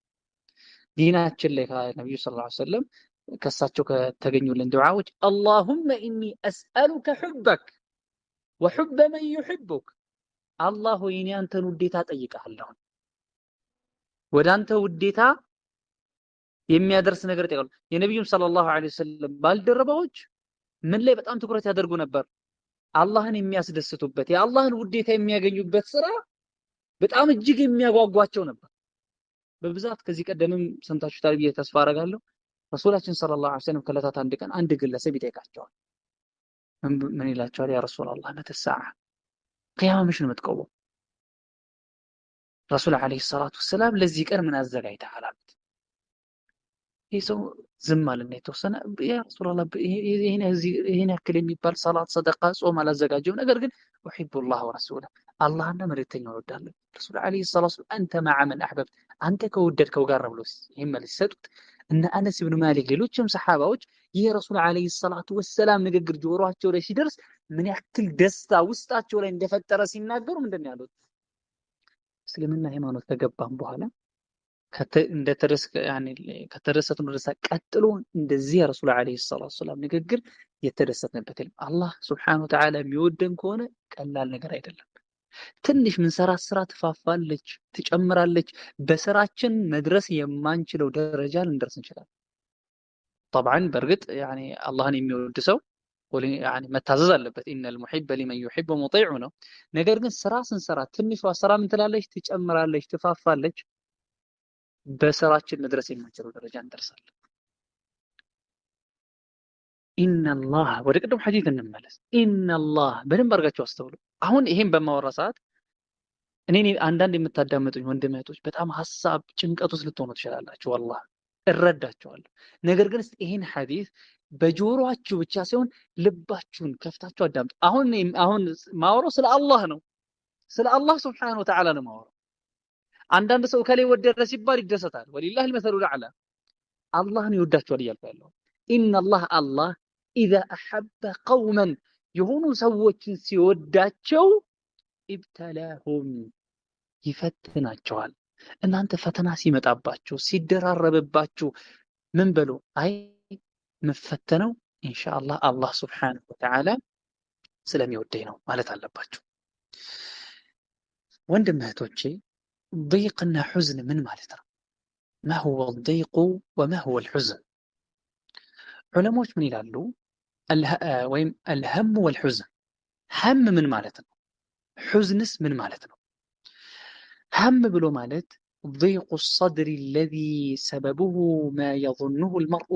ዲናችን ላይ ከነብዩ ሰለላሁ ዐለይሂ ወሰለም ከሳቸው ከተገኙልን ዱዓዎች አላሁመ ኢኒ አስአሉከ ሑበክ ወሑበ መን ዩሒቡክ፣ አላህ ሆይ እኔ አንተን ውዴታ ጠይቀሃለሁ፣ ወደ አንተ ውዴታ የሚያደርስ ነገር ጠይቃለሁ። የነብዩም ሰለላሁ ዐለይሂ ወሰለም ባልደረባዎች ምን ላይ በጣም ትኩረት ያደርጉ ነበር? አላህን የሚያስደስቱበት የአላህን ውዴታ የሚያገኙበት ስራ በጣም እጅግ የሚያጓጓቸው ነበር። በብዛት ከዚህ ቀደምም ሰምታችሁታል ብዬ ተስፋ አደርጋለሁ። ረሱላችን ሰለላሁ ዐለይሂ ወሰለም ከዕለታት አንድ ቀን አንድ ግለሰብ ይጠይቃቸዋል። ምን ይላቸዋል? ያ ረሱላላህ መተ ሰዓ፣ ቂያማ መች ነው የምትቆመው? ረሱል ዐለይሂ ሰላቱ ወሰላም ለዚህ ቀን ምን አዘጋጅተሃል አሉት። ይህ ሰው ዝም አለና የተወሰነ ያ ረሱላላህ ይሄን ያክል የሚባል ሰላት፣ ሰደቃ፣ ጾም አላዘጋጀው፣ ነገር ግን ኡሂቡላህ ወረሱለህ፣ አላህና መልእክተኛውን እወዳለሁ። ረሱል ዐለይሂ ሰላቱ ወሰላም አንተ መዐ መን አሕበብት፣ አንተ ከወደድከው ጋር ነው ብሎ ይሄን መልስ ሰጡት። እነ አነስ ብን ማሊክ ሌሎችም ሰሓባዎች ይህ ረሱል ዐለይሂ ሰላቱ ወሰላም ንግግር ጆሮአቸው ላይ ሲደርስ ምን ያክል ደስታ ውስጣቸው ላይ እንደፈጠረ ሲናገሩ ምንድን ነው ያሉት? እስልምና ሃይማኖት ከገባን በኋላ ከተደሰትን ደስታ ቀጥሎ እንደዚህ የረሱል ዐለይሂ ሰላቱ ወሰላም ንግግር የተደሰትንበት የለም። አላህ ሱብሓነሁ ወተዓላ የሚወደን ከሆነ ቀላል ነገር አይደለም። ትንሽ ምንሰራት ስራ ትፋፋለች፣ ትጨምራለች። በስራችን መድረስ የማንችለው ደረጃ ልንደርስ እንችላለን። ጠብዓን በእርግጥ አላህን የሚወድ ሰው መታዘዝ አለበት። ኢነል ሙሒበ ሊመን ዩሒቡ ሙጢዑ ነው። ነገር ግን ስራ ስንሰራ ትንሿ ስራ ምን ትላለች? ትጨምራለች፣ ትፋፋለች። በስራችን መድረስ የማንችለው ደረጃ እንደርሳለን። ኢነላህ፣ ወደ ቅድም ሐዲስ እንመለስ። ኢነላህ በደንብ አድርጋችሁ አስተውሉ። አሁን ይሄን በማወራ ሰዓት እኔ አንዳንድ የምታዳምጡኝ ወንድም እህቶች በጣም ሐሳብ ጭንቀት ውስጥ ልትሆኑ ትችላላችሁ። ወላሂ እረዳቸዋለሁ። ነገር ግን ይሄን ሐዲስ በጆሮአችሁ ብቻ ሳይሆን ልባችሁን ከፍታችሁ አዳምጡ። አሁን ማወራው ስለ አላህ ነው። ስለ አላህ ሱብሓነሁ ወተዓላ ነው ማወራው። አንዳንድ ሰው ከላይ ወደረ ሲባል ይደሰታል። ወሊላሂል መሰሉል አዕላ። አላህን ይወዳቸዋል እያልኩ ያለው ኢነላህ፣ አላህ ኢዛ አሐበ ቀውመን፣ የሆኑ ሰዎችን ሲወዳቸው ኢብተላሁም፣ ይፈትናቸዋል። እናንተ ፈተና ሲመጣባችሁ ሲደራረብባችሁ ምን በሉ? አይ መፈተነው ኢንሻአላህ አላህ ሱብሓነሁ ወተዓላ ስለሚወደኝ ነው ማለት አለባችሁ። ወንድም እህቶቼ ضيقና ሑዝን ምን ማለት ነው? ما هو الضيق وما هو الحزن? ዑለሞች ምን ይላሉ? ወይም الهم والحزن። هم ምን ማለት ነው? ሑዝንስ ምን ማለት ነው? هم ብሎ ማለት ضيق الصدر الذي سببه ما يظنه المرء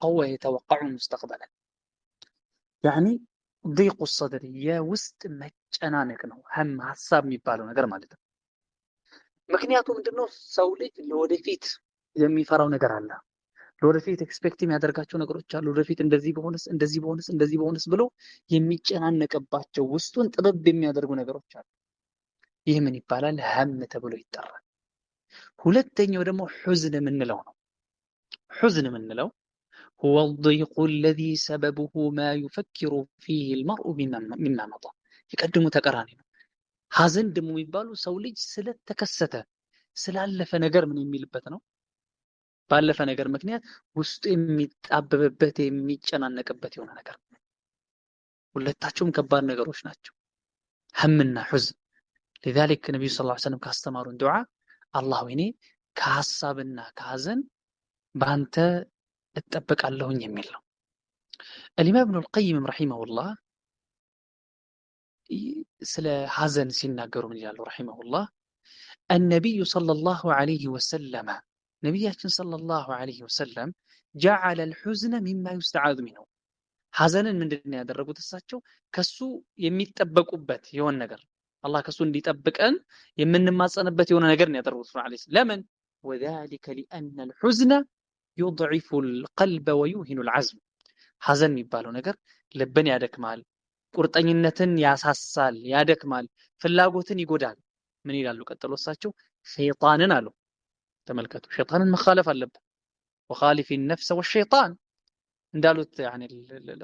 ويتوقعه مستقبلا. يعني ضيق الصدر የውስጥ መጨናነቅ ነው። هم ሐሳብ የሚባለው ነገር ማለት ነው። ምክንያቱም ምንድነው? ሰው ልጅ ለወደፊት የሚፈራው ነገር አለ። ለወደፊት ኤክስፔክት የሚያደርጋቸው ነገሮች አሉ። ወደፊት እንደዚህ በሆነስ ብሎ የሚጨናነቅባቸው ውስጡን ጥበብ የሚያደርጉ ነገሮች አሉ። ይህ ምን ይባላል? ሀም ተብሎ ይጠራል። ሁለተኛው ደግሞ ሑዝን የምንለው ነው። ሑዝን የምንለው هو الضيق الذي سببه ما يفكر فيه المرء مما مضى يقدሙ ተቀራኒ ነው። ሐዘን ደግሞ የሚባሉ ሰው ልጅ ስለተከሰተ ስላለፈ ነገር ምን የሚልበት ነው? ባለፈ ነገር ምክንያት ውስጡ የሚጣበብበት የሚጨናነቅበት የሆነ ነገር። ሁለታቸውም ከባድ ነገሮች ናቸው፣ ሀምና ሑዝን። لذلك ነብዩ ሰለላሁ ዐለይሂ ወሰለም ካስተማሩን ዱዓ አላህ ወይኔ ከሐሳብና ከሐዘን ባንተ እጠበቃለሁኝ የሚል ነው። الإمام ابن القيم رحمه الله ስለ ሐዘን ሲናገሩ ምን ይላሉ? رحمه الله النبي صلى الله عليه وسلم ነብያችን ሰለላሁ ዐለይሂ ወሰለም جعل الحزن مما يستعاذ منه ሐዘንን ምንድነው ያደረጉት? እሳቸው ከሱ የሚጠበቁበት የሆነ ነገር አላህ ከሱ እንዲጠብቀን የምንማጸንበት የሆነ ነገር ነው ያደረጉት ዐለይሂ ለምን وذلك لأن الحزن يضعف القلب ويوهن العزم ሐዘን የሚባለው ነገር ልብን ያደክማል፣ ቁርጠኝነትን ያሳሳል፣ ያደክማል፣ ፍላጎትን ይጎዳል። ምን ይላሉ ቀጥሎ እሳቸው? ሸይጣንን አሉ። ተመልከቱ፣ ሸይጣንን መኻለፍ አለበት። وخالف النفس والشيطان እንዳሉት يعني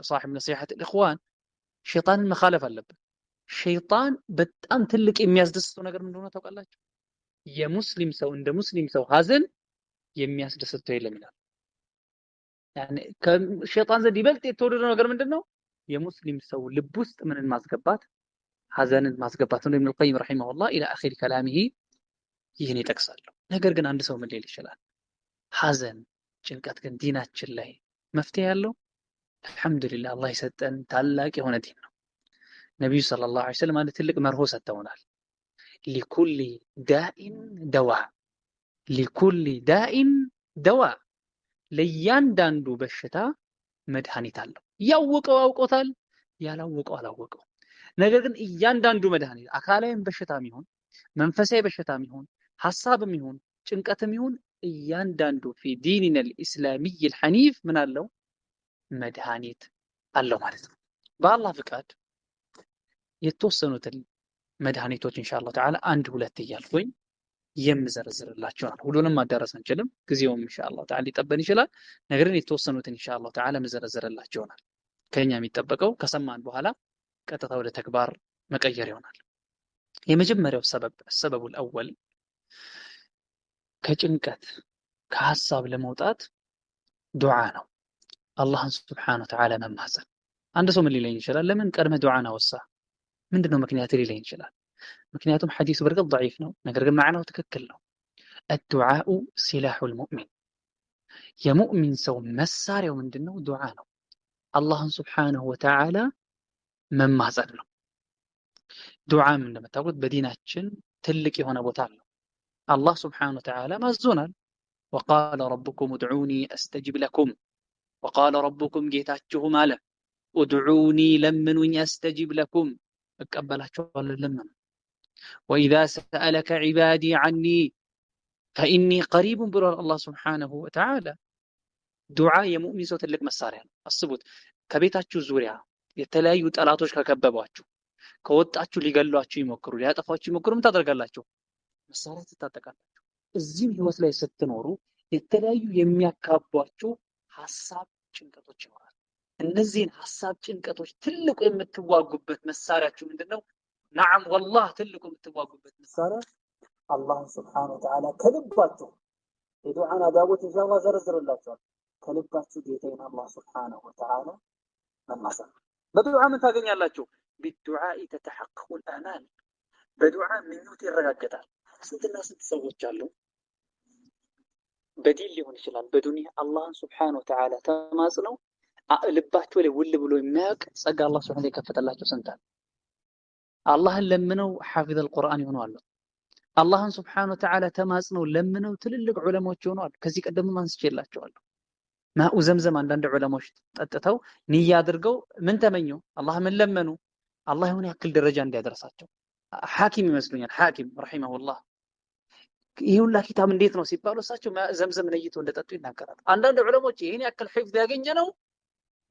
صاحب نصيحة الإخوان ሸይጣንን መኻለፍ አለበት። ሸይጣን በጣም ትልቅ የሚያስደስተው ነገር ምንድነው ታውቃላችሁ? የሙስሊም ሰው እንደ ሙስሊም ሰው ሐዘን የሚያስደስተው የለም ይላል። يعني ከሸይጣን ዘንድ ይበልጥ የተወደደው ነገር ምንድነው? የሙስሊም ሰው ልብ ውስጥ ምንን ማስገባት? ሐዘንን ማስገባት ነው። ኢብኑ القيم رحمه الله الى اخر كلامه ይህን ይጠቅሳሉ። ነገር ግን አንድ ሰው ምን ሊል ይችላል? ሐዘን ጭንቀት ግን ዲናችን ላይ መፍትሄ ያለው? አልহামዱሊላህ አላህ የሰጠን ታላቅ የሆነ ዲን ነው። ነብዩ ሰለላሁ ዐለይሂ ወሰለም አንድ ትልቅ መርሆ ሰጥተውናል። لكل داء دواء لكل داء دواء ለእያንዳንዱ በሽታ መድኃኒት አለው። ያወቀው አውቆታል፣ ያላወቀው አላወቀው። ነገር ግን እያንዳንዱ መድኃኒት አካላዊም በሽታም ይሁን መንፈሳዊ በሽታም ይሁን ሐሳብም ይሁን ጭንቀትም ይሁን እያንዳንዱ في ديننا الإسلامي الحنيف ምን አለው? መድኃኒት አለው ማለት ነው። በአላህ ፍቃድ የተወሰኑትን መድኃኒቶች ኢንሻአላህ ተዓላ አንድ ሁለት እያልኩኝ የምዘረዝርላችሁ ነው። ሁሉንም ማዳረስ አንችልም፣ ጊዜውም ኢንሻአላህ ተዓላ ሊጠበን ይችላል። ነገር ግን የተወሰኑትን ኢንሻአላህ ተዓላ መዘረዝርላችሁ ይሆናል። ከኛ የሚጠበቀው ከሰማን በኋላ ቀጥታ ወደ ተግባር መቀየር ይሆናል። የመጀመሪያው ሰበቡ الأول ከጭንቀት ከሐሳብ ለመውጣት ዱዓ ነው። አላህን ሱብሓነሁ ወተዓላ መማፀን። አንድ ሰው ምን ሊለኝ ይችላል? ለምን ቀድመ ዱዓን አወሳ? ምንድነው ምክንያት ሊለኝ ይችላል? ምክንያቱም ሐዲሱ በርግጥ ضعيف ነው፣ ነገር ግን ማዕናው ትክክል ነው። الدعاء سلاح المؤمن የሙእሚን ሰው መሳሪያው ምንድነው? ዱዓ ነው። አላህን ሱብሓነሁ ወተዓላ መማፀን ነው። ዱዓም እንደምታውቁት በዲናችን ትልቅ የሆነ ቦታ አለው። አላህ ሱብሓነሁ ወተዓላ ማዞናል። وقال ربكم ادعوني استجب لكم وقال ربكم ጌታችሁም አለ ادعوني ለምኑኝ استجب لكم እቀበላችኋለሁ ለምኑ وإذا سألك عبادي عني فإني قريب ብሏል አላህ ሱብሓነሁ ወተዓላ። ዱዓ የሙእሚን ሰው ትልቅ መሳሪያ ነው። አስቡት፣ ከቤታችሁ ዙሪያ የተለያዩ ጠላቶች ከከበቧችሁ ከወጣችሁ ሊገሏችሁ ይሞክሩ ሊያጠፋችሁ ይሞክሩ ምን ታደርጋላችሁ? መሳሪያ ትታጠቃላችሁ። እዚህም ህይወት ላይ ስትኖሩ የተለያዩ የሚያካቧችሁ ሐሳብ ጭንቀቶች ይኖራሉ። እነዚህን ሐሳብ ጭንቀቶች ትልቁ የምትዋጉበት መሳሪያችሁ ምንድነው? ነዓም ወላሂ ትልቁ የምትዋጉበት መሳሪያ አላህ ሱብሓነሁ ወተዓላ ከልባችሁ የዱዓን አዳቦት ኢንሻአላህ ዘርዝርላችኋል። ከልባችሁ ጌታዬን አላህ ሱብሓነሁ ወተዓላ መማፀን። በዱዓ ምን ታገኛላችሁ? بالدعاء تتحقق الآمال በዱዓ ምኞት ይረጋገጣል። ስንትና ስንት ሰዎች አሉ በዲን ሊሆን ይችላል በዱንያ አላህን ሱብሓነሁ ወተዓላ ተማጽነው ልባቸው ላይ ውል ብሎ የሚያውቅ ጸጋ አላህ ሱብሓነሁ የከፈተላቸው ስንት አለ። አላህን ለምነው ሐፊዝ አልቁርአን ይሆኑ አሉ። አላህን ሱብሓነሁ ወተዓላ ተማጽነው ለምነው ትልልቅ ዑለማዎች ይሆኑ አሉ። ከዚህ ቀደም አንስቼላቸዋለሁ። ማኡ ዘምዘም አንዳንድ ዑለማዎች ጠጥተው ንያ አድርገው ምን ተመኙ? አላህ ምን ለመኑ? አላህ የሆነ ያክል ደረጃ እንዲያደርሳቸው። ሐኪም ይመስሉኛል ሐኪም ረሂመሁላህ ይሄ ሁላ ኪታብ እንዴት ነው ሲባሉ እሳቸው ማእ ዘምዘም ነይቶ እንደጠጡ ይናገራሉ። አንዳንድ ዑለሞች ይሄን ያክል ሒፍዝ ያገኘ ነው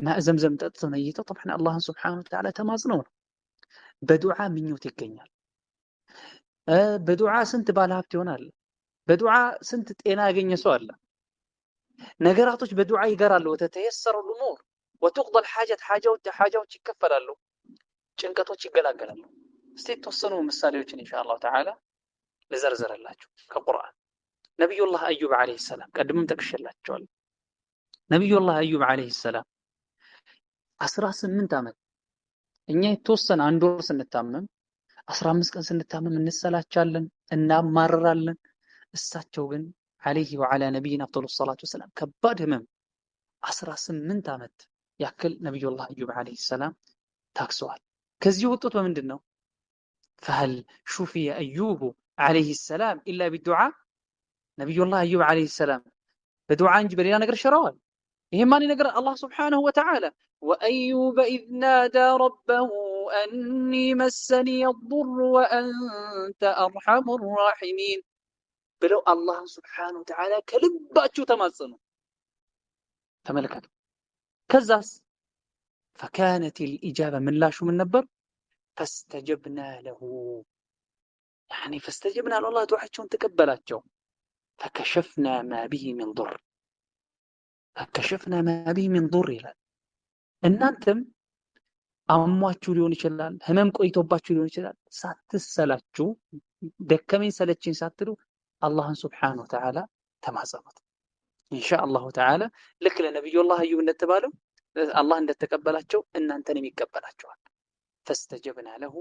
ማእ ዘምዘም ጠጥተው ነይተው طبعا አላህን ሱብሓነሁ ወተዓላ ተማጽነው ነው። በዱዓ ምኞት ይገኛል። በዱዓ ስንት ባለሀብት ይሆናል። በዱዓ ስንት ጤና ያገኘ ሰው አለ። ነገራቶች በዱዓ ይገራሉ። ወተተየሰሩ الامور وتقضى الحاجات حاجات ይከፈላሉ። ጭንቀቶች ይገላገላሉ። እስቲ የተወሰኑ ምሳሌዎችን ኢንሻአላህ ተዓላ ልዘርዝርላችሁ ከቁርአን። ነብዩላህ አዩብ አለይሂ ሰላም ቀድሞም ጠቅሼላችኋለሁ። ነብዩላህ አዩብ አለይሂ ሰላም 18 ዓመት እኛ የተወሰነ አንድ ወር ስንታመም 15 ቀን ስንታመም እንሰላቻለን፣ እናማርራለን። እሳቸው ግን አለይሂ ወዐላ ነቢይና አፍደሉ ሰላቱ ወሰላም ከባድ ህመም 18 ዓመት ያክል ነብዩላህ አዩብ አለይሂ ሰላም ታክሰዋል። ከዚህ ወጡት በምንድን ነው? فهل شفي أيوب عليه السلام إلا بالدعاء؟ نبي الله أيوب عليه السلام بدعاء نجي بلينا نقر شروال إيه ماني نقر الله سبحانه وتعالى وأيوب إذ نادى ربه أني مسني الضر وأنت أرحم الراحمين بلو الله سبحانه وتعالى كلباتشو تماصنوا تملكته كزاس فكانت الإجابة من لا شو من نبر فاستجبنا له يعني فاستجبنا له الله توحدشون تقبلاتشو فكشفنا ما به من ضر فكشفنا ما به من ضر ይላል። እናንተም አሟችሁ ሊሆን ይችላል፣ ህመም ቆይቶባችሁ ሊሆን ይችላል። ሳትሰላችሁ ደከመኝ ሰለችኝ ሳትሉ አላህን ሱብሓነሁ ወተዓላ ተማጸኑት። ኢንሻአላሁ ተዓላ ልክ ለነብዩላህ አዩብ እንደተባለው አላህ እንደተቀበላቸው እናንተንም ይቀበላቸዋል። فاستجبنا له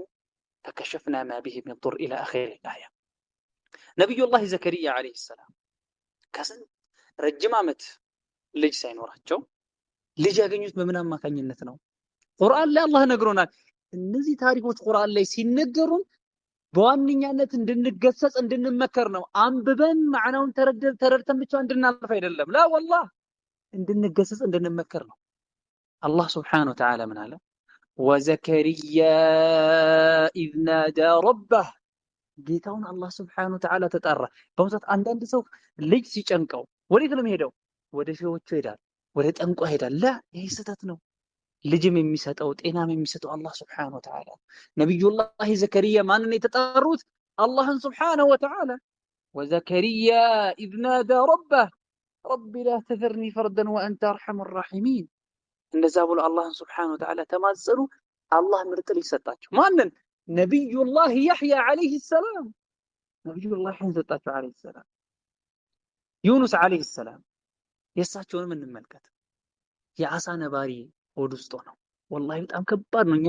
فكشفنا ما به من ضر إلى آخر الآية. نبي الله زكريا عليه السلام كسن رجم عمت ልጅ ሳይኖራቸው ልጅ ያገኙት በምን አማካኝነት ነው? ቁርአን ላይ አላህ ነግሮናል። እነዚህ ታሪኮች ቁርአን ላይ ሲነገሩን በዋንኛነት እንድንገሰጽ እንድንመከር ነው። አንብበን ማዕናውን ተረድተን ብቻ እንድናልፍ አይደለም። ላ ወላሂ እንድንገሰጽ እንድንመከር ነው። አላህ ሱብሓነሁ ወተዓላ ምን አለ? ወዘከሪያ ኢዝ ናዳ ረበህ ጌታውን አላህ ሱብሓነሁ ወተዓላ ተጣራ። በመሰረት አንዳንድ ሰው ልጅ ሲጨንቀው ወዴት ነው የሚሄደው? ወደ ሼሆቹ ይሄዳል፣ ወደ ጠንቋ ይሄዳል። ላ ይሄ ስህተት ነው። ልጅም የሚሰጠው ጤናም የሚሰጠው አላህ ሱብሓነሁ ወተዓላ። ነብዩላህ ዘከሪያ ማንን የተጣሩት? አላህን ሱብሓነሁ ወተዓላ። ወዘከሪያ ኢዝ ናዳ ረበህ ረቢ ላ ተዘርኒ ፈርደን ወአንተ አርሐሙ ራሒሚን። እንደዛ ብሎ አላህን ሱብሓነሁ ወተዓላ ተማጸኑ። አላህ ምርጥ ልጅ ሰጣቸው። ማንን? ነብዩላህ ያሕያ ዓለይሂ ሰላም። ነብዩላህ ያሕያን ሰጣቸው ዓለይሂ ሰላም። ዩኑስ ዓለይሂ ሰላም የእሳቸውንም እንመልከት። የአሳ ነባሪ ሆድ ውስጥ ነው። ወላሂ በጣም ከባድ ነው። እኛ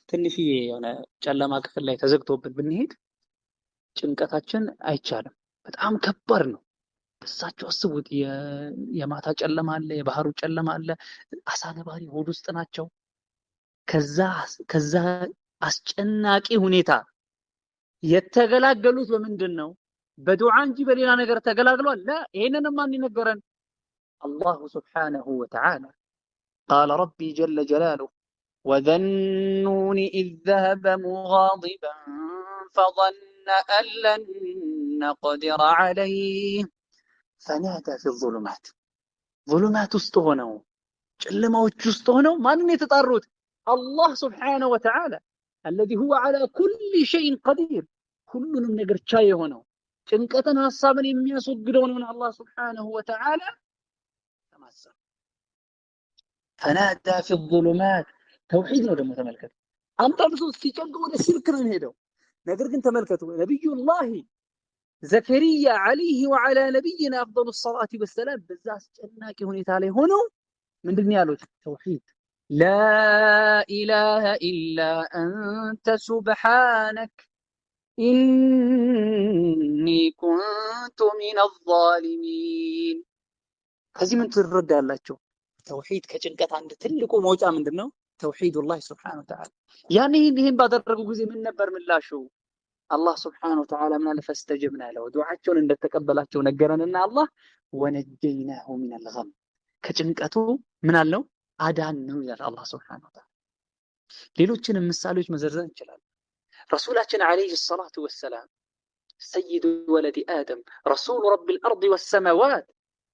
ትንሽዬ የሆነ ጨለማ ክፍል ላይ ተዘግቶብን ብንሄድ ጭንቀታችን አይቻልም። በጣም ከባድ ነው። እሳቸው አስቡት፣ የማታ ጨለማ አለ፣ የባህሩ ጨለማ አለ። አሳ ነባሪ ሆድ ውስጥ ናቸው። ከዛ አስጨናቂ ሁኔታ የተገላገሉት በምንድን ነው? በዱዓ እንጂ በሌላ ነገር ተገላግሏል? ላ ይሄንን ማን ይነገረን? አላሁ ሱብሓነሁ ወተዓላ ቃለ ረቢ ጀለ ጀላሉሁ ወዘኑኒ ኢዝ ዘሀበ ሙጋዲበን ፈظነ አን ለን ነቅዲረ ዐለይህ ፈናዳ ፊ ዙሉማት ዙሉማት ውስጥ ሆነው ጨለማዎች ውስጥ ሆነው ማንን የተጣሩት? አላህ ሱብሓነሁ ወተዓላ አለዚ ሁወ ዐላ ኩሊ ሸይን ቀዲር ሁሉንም ነገር ቻይ የሆነው ጭንቀትን ሀሳብን የሚያስወግደው ነው አላህ ሱብሓነሁ ወተዓላ ተማጸኑ። ፈናዳ ፊ ዙሉማት ተውሂድ ነው። ደግሞ ተመልከቱ፣ አንዳንድ ሰው ሲጨንቅ ወደ ሽርክ ነው የሚሄደው። ነገር ግን ተመልከቱ ነብዩላህ ዘከሪያ ዓለይሂ ወዐላ ነቢይና አፍደሉ ሰላቲ ወሰላም በዛ አስጨናቂ ሁኔታ ላይ ሆነው ምንድን ያሉት? ተውሂድ ላ ኢላሃ ኢላ አንተ ሱብሓነክ ኢኒ ኩንቱ ሚነ ዛሊሚን። ከዚህ ምን ትረዳላችሁ? ተውሂድ ከጭንቀት አንድ ትልቁ መውጫ ምንድነው? ተውሂዱላህ ሱብሓነሁ ወተዓላ። ያኔ ይህን ባደረጉ ጊዜ ምን ነበር ምላሹ? አላህ ሱብሓነሁ ወተዓላ ምን አለ? ፈስተጀብና ለሁ ዱዓቸውን እንደተቀበላቸው ነገረንና አላህ ወነጀይናሁ ሚነል ገም ከጭንቀቱ ምን አለው? አዳን ነው ይላል አላህ ሱብሓነሁ ወተዓላ። ሌሎችንም ምሳሌዎች መዘርዘር እንችላለን። ረሱላችን ዓለይሂ ሰላቱ ወሰላም ሰይዱ ወለዲ አደም ረሱሉ ረቢል አርድ ወሰማዋት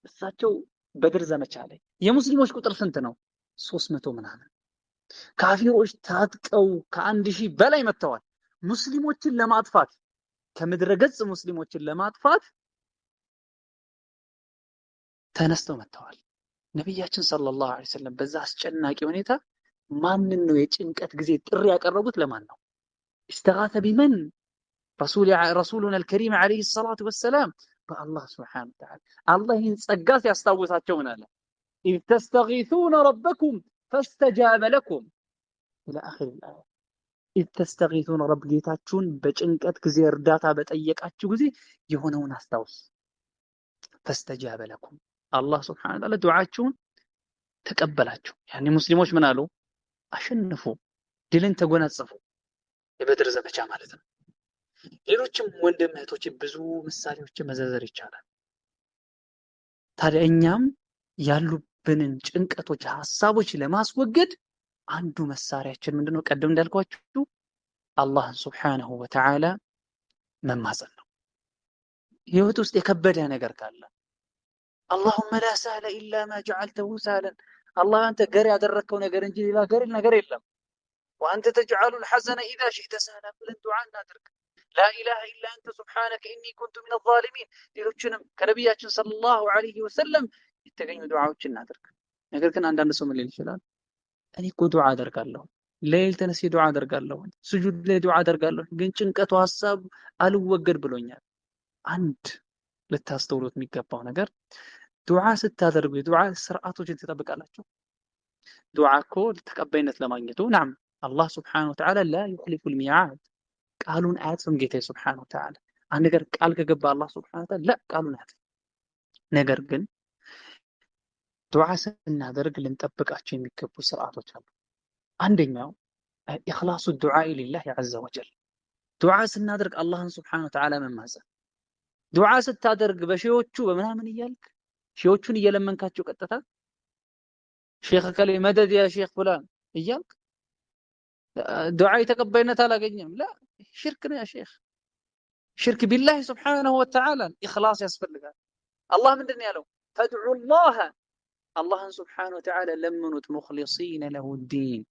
እሳቸው በድር ዘመቻ ላይ የሙስሊሞች ቁጥር ስንት ነው? 300 ምናምን ካፊሮች ታጥቀው ከ1000 በላይ መጥተዋል። ሙስሊሞችን ለማጥፋት ከምድረ ገጽ ሙስሊሞችን ለማጥፋት ተነስተው መጥተዋል። ነብያችን ሰለላሁ ዐለይሂ ወሰለም በዛ አስጨናቂ ሁኔታ ማንን ነው የጭንቀት ጊዜ ጥሪ ያቀረቡት? ለማን ነው? استغاث بمن؟ رسولنا الكريم عليه الصلاة والسلام بالله سبحانه وتعالى. الله ينصقاس ያስታውሳቸው ምን አለ? إذ تستغيثون ربكم فاستجاب لكم إلى آخر الآية. إذ تستغيثون رب ጌታችሁን በጭንቀት ጊዜ እርዳታ በጠየቃችሁ ጊዜ የሆነውን አስታውስ። فاستجاب لكم الله سبحانه وتعالى ዱዓችሁን ተቀበላችሁ። ያኔ ሙስሊሞች ምን አሉ? አሸንፉ፣ ድልን ተጎናጸፉ። የበድር ዘመቻ ማለት ነው። ሌሎችም ወንድም እህቶች ብዙ ምሳሌዎችን መዘርዘር ይቻላል። ታዲያ እኛም ያሉብንን ጭንቀቶች፣ ሐሳቦች ለማስወገድ አንዱ መሳሪያችን ምንድነው? ቀደም እንዳልኳችሁ አላህን ሱብሓነሁ ወተዓላ መማፀን ነው። ህይወት ውስጥ የከበደ ነገር ካለ اللهم لا سهل إلا ما جعلته سهلا الله أنت ገር ያደረከው ነገር እንጂ ሌላ ነገር የለም። وأنت تجعل الحزن إذا شئت سهلا ብለን ዱዓ እናድርግ። لا إله إلا أنت سبحانك إني كنت من الظالمين ሌሎችንም ከነብያችን ሰለላሁ ዐለይሂ ወሰለም የተገኙ ዱዓዎችን እናድርግ። ነገር ግን አንዳንድ ሰው ምን ሊል ይችላል? እኔ እኮ ዱዓ አደርጋለሁ፣ ሌሊት ተነስቼ ዱዓ አደርጋለሁ፣ ስጁድ ላይ ዱዓ አደርጋለሁ፣ ግን ጭንቀቱ ሐሳብ አልወገድ ብሎኛል። አንድ ልታስተውሉት የሚገባው ነገር ዱዓ ስታደርጉ የዱዓ ስርዓቶችን ትጠብቃላችሁ። ዱዓ እኮ ተቀባይነት ለማግኘቱ ናም አላህ ሱብሓነሁ ወተዓላ ላ ዩኽሊፉ ልሚዓድ ቃሉን አያጥፍም። ጌታ ሱብሓነሁ ወተዓላ አንድ ነገር ቃል ከገባ አላህ ሱብሓነሁ ወተዓላ ቃሉን አያጥፍም። ነገር ግን ዱዓ ስናደርግ ልንጠብቃቸው የሚገቡ ስርዓቶች አሉ። አንደኛው ኢኽላሱ ዱዓ ሊላህ ዐዘ ወጀል። ዱዓ ስናደርግ አላህን ሱብሓነሁ ወተዓላ መማፀን። ዱዓ ስታደርግ በሺዎቹ በምናምን እያልክ ሺዎቹን እየለመንካቸው ቀጥታ ሼኽ ከሌ መደድ ያ ሼኽ ፍላን እያልክ ዱዓ ተቀባይነት አላገኘም። ላ ሽርክ ነው ያ ሼኽ። ሽርክ ቢላህ ሱብሓነሁ ወተዓላ ኢኽላስ ያስፈልጋል። አላህ ምንድን ነው ያለው? ፈድዑላህ አላህን ሱብሓነሁ ወተዓላ ለምኑት ሙኽሊሲነ ለሁ ዲን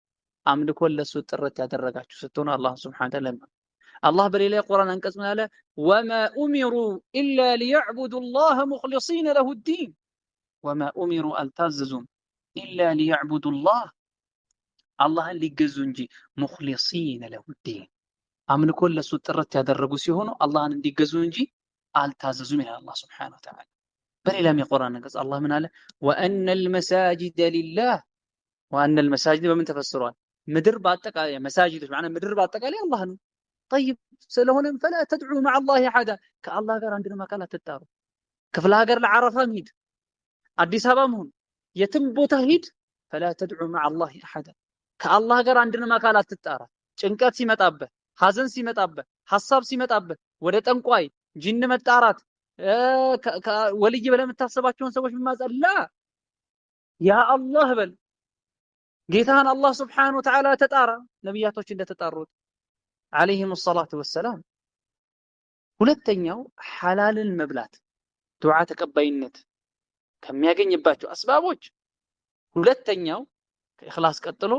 አምልኮን ለሱ ጥረት ያደረጋችሁ ስትሆኑ አላህን ሱብሓነሁ ወተዓላ ለምኑ። الله በሌላ የቁርአን አንቀጽ ምን አለ? وما امروا الا ليعبدوا الله مخلصين له الدين وما امروا التززوا الا ليعبدوا الله አላህን ሊገዙ እንጂ ሙኽሊሲነ ለሁ ዲን አምልኮን ለሱ ጥረት ያደረጉ ሲሆኑ አላህን እንዲገዙ እንጂ አልታዘዙም ይላል አላህ ሱብሓነሁ ወተዓላ። በሌላም የቁርአን አንቀጽ አላህ ምን አለ? وان المساجد لله وان المساجد በምን ተፈስሯል? ምድር በአጠቃላይ መሳጅዶች ማለት ምድር በአጠቃላይ አላህ ነው። طيب ስለሆነም فلا تدعوا مع الله احد ከአላህ ጋር አንድንም አካል አትጣሩ። ክፍለ ሀገር ለዓረፋ ሂድ፣ አዲስ አበባም ሁን የትም ቦታ ሂድ فلا تدعوا مع الله احد ከአላህ ጋር አንድንም አካል አትጣራ። ጭንቀት ሲመጣብህ፣ ሐዘን ሲመጣብህ፣ ሐሳብ ሲመጣብህ ወደ ጠንቋይ ጂን መጣራት ወልይ ብለህ የምታስባቸውን ሰዎች መማጸላ ያ አላህ በል። ጌታን አላህ ሱብሓነሁ ወተዓላ ተጣራ ነብያቶች እንደተጣሩት عليهم الصلاة والسلام። ሁለተኛው ሐላልን መብላት ዱዓ ተቀባይነት ከሚያገኝባቸው አስባቦች ሁለተኛው ከኢኽላስ ቀጥሎ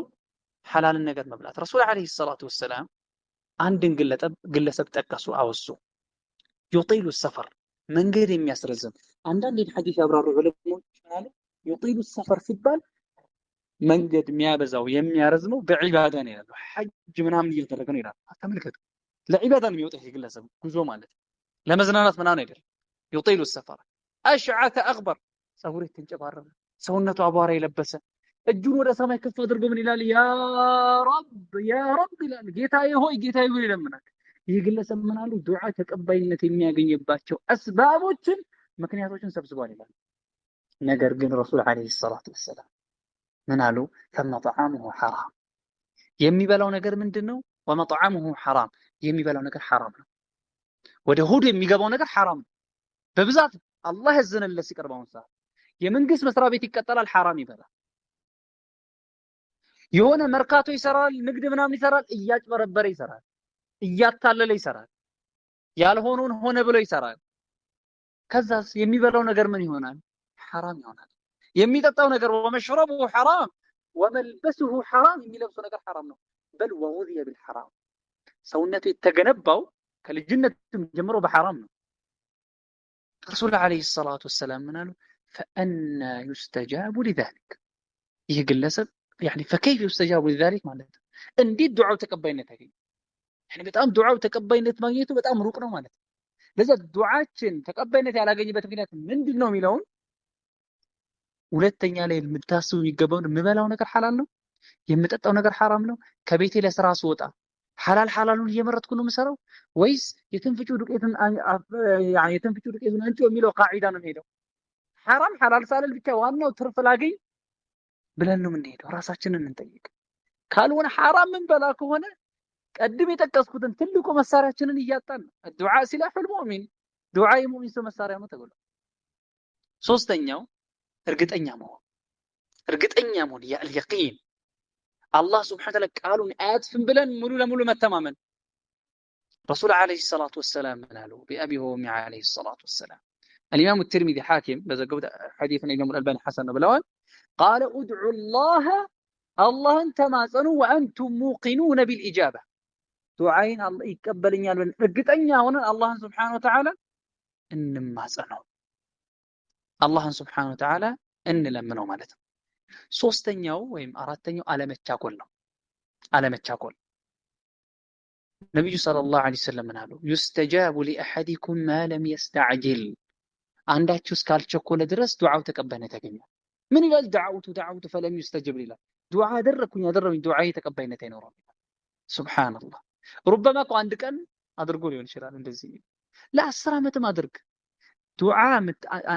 ሐላልን ነገር መብላት። ረሱል عليه الصلاة والسلام አንድን ግለሰብ ጠቀሱ፣ አወሱ። يطيل السفر መንገድ የሚያስረዝም አንዳንድ ሐዲስ ያብራሩ ዑለሞች ማለት يطيل السفر ሲባል መንገድ የሚያበዛው የሚያረዝመው በዒባዳ ነው ይላሉ። ሐጅ ምናምን እያደረገ ነው ይላሉ። ተመልከቱ፣ ለዒባዳ ነው የሚወጣው ግለሰብ ጉዞ ማለት ለመዝናናት ምናምን አይደለም። يطيل السفر أشعث أغبر ፀጉሩ የተንጨባረረ ሰውነቱ አቧራ የለበሰ እጁን ወደ ሰማይ ከፍ አድርጎ ምን ይላል? ያ ረብ ይላል። ጌታዬ ሆይ ጌታዬ ሆይ ይለምናል። ይህ ግለሰብ ምን አሉ? ዱዓ ተቀባይነት የሚያገኝባቸው አስባቦችን ምክንያቶችን ሰብስቧል ይላል። ነገር ግን ረሱል عليه الصلاة والسلام ምን አሉ? فمطعمه حرام የሚበላው ነገር ምንድነው? ومطعمه حرام የሚበላው ነገር حرام ነው። ወደ ሆድ የሚገባው ነገር حرام ነው። በብዛት አላህ ያዘነለት ሲቀርበው ሰዓት የመንግስት መስሪያ ቤት ይቀጠላል፣ حرام ይበላል። የሆነ መርካቶ ይሰራል፣ ንግድ ምናምን ይሰራል፣ እያጭበረበረ ይሰራል፣ እያታለለ ይሰራል። ያልሆነውን ሆነ ብሎ ይሰራል። ከዛስ የሚበላው ነገር ምን ይሆናል? ሐራም ይሆናል። የሚጠጣው ነገር ወመሽረቡ ሐራም ወመልበሱሁ ሐራም፣ የሚለብሰው ነገር ሐራም ነው። በል ወጉዚየ ቢልሐራም፣ ሰውነቱ የተገነባው ከልጅነት ጀምሮ በሐራም ነው። ረሱል ዓለይሂ ሰላቱ ወሰላም ምን አሉ? ፈአና ዩስተጃቡ ሊዛሊክ፣ ይህ ግለሰብ ፈከይፍ ዩስተጃቡ ሊዛሊክ ማለት ነው። እንዴት ዱዓው ተቀባይነት ያገኝ? በጣም ዱዓው ተቀባይነት ማግኘቱ በጣም ሩቅ ነው ማለት ነው። ለዛ ዱዓችን ተቀባይነት ያላገኝበት ምክንያት ምንድን ነው የሚለውን ሁለተኛ ላይ የምታስቡ የሚገባው የምበላው ነገር ሐላል ነው፣ የምጠጣው ነገር ሐራም ነው፣ ከቤቴ ለስራ ስወጣ ሐላሉን እየመረጥኩ ነው የምሰራው ወይስ የትንፍጩ ዱቄቱን አንቺ የሚለው ቃዒዳ ነው የምሄደው? ሐራም ሐላል ሳልል ብቻ ዋናው ትርፍ ላገኝ ብለን ነው የምንሄደው። ራሳችንን እንጠይቅ። ካልሆነ ሐራም ምንበላ ከሆነ ቀድም የጠቀስኩትን ትልቁ መሳሪያችንን እያጣን ነው። ዱዓ ሲላሁል ሙእሚን፣ ዱዓ የሙእሚን ሰው መሳሪያ ነው ተብሏል። ሶስተኛው እርግጠኛ መሆን የቂን አላህ ሱብሓነሁ ወተዓላ ቃሉን አያጥፍም ብለን ሙሉ ለሙሉ መተማመን። ረሱል ዓለይሂ ሰላቱ ወሰላም ምን አሉ? ቢአቢ ወኡሚ ዓለይሂ ሰላቱ ወሰላም الإمام الترمذي حاكم بزقبت حديثنا الإمام الألباني حسن بلوان قال ادعوا الله تماصنوا وأنتم موقنون بالإجابة، دعائن الله يقبلنيال ብለን እርግጠኛ ሆነን አላህን ሱብሓነሁ ወተዓላ እንማጸነው፣ አላህን ሱብሓነሁ ወተዓላ እንለምነው ማለት ነው። ሶስተኛው ወይም አራተኛው አለመቻኮል ነው። አለመቻኮል ነብዩ ሰለላሁ ዐለይሂ ወሰለም አሉ يستجاب لأحدكم ما لم يستعجل፣ አንዳችሁ እስካልቸኮለ ድረስ ዱዓው ተቀባይነት ያገኛል። ምን ይላል? ዳዓውቱ ፈለም يستجب ይላል። ዱዓ አደረኩኝ ዱዓዬ ተቀባይነት አይኖረውም። ሱብሃንአላህ። ሩበማ እኮ አንድ ቀን አድርጎ ሊሆን ይችላል እንደዚህ፣ ለ10 ዓመትም አድርግ ዱዓ።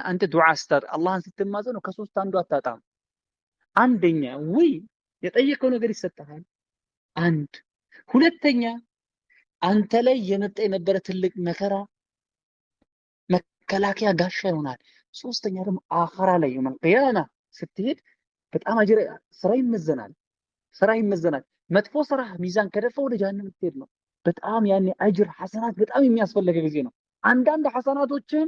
አንተ ዱዓ ስታር አላህን ስትማጸነው ከሶስት አንዱ አታጣም። አንደኛ ወይ የጠየቀው ነገር ይሰጣል፣ አንድ ሁለተኛ አንተ ላይ የመጣ የነበረ ትልቅ መከራ መከላከያ ጋሻ ይሆናል። ሶስተኛ ደግሞ አኺራ ላይ የውመል ቂያማ ስትሄድ በጣም አጅር ስራ ይመዘናል። መጥፎ ስራ ሚዛን ከደፋ ወደ ጀሃነም ስትሄድ ነው። በጣም ያኔ አጅር ሐሰናት በጣም የሚያስፈልገው ጊዜ ነው። አንዳንድ ሐሰናቶችን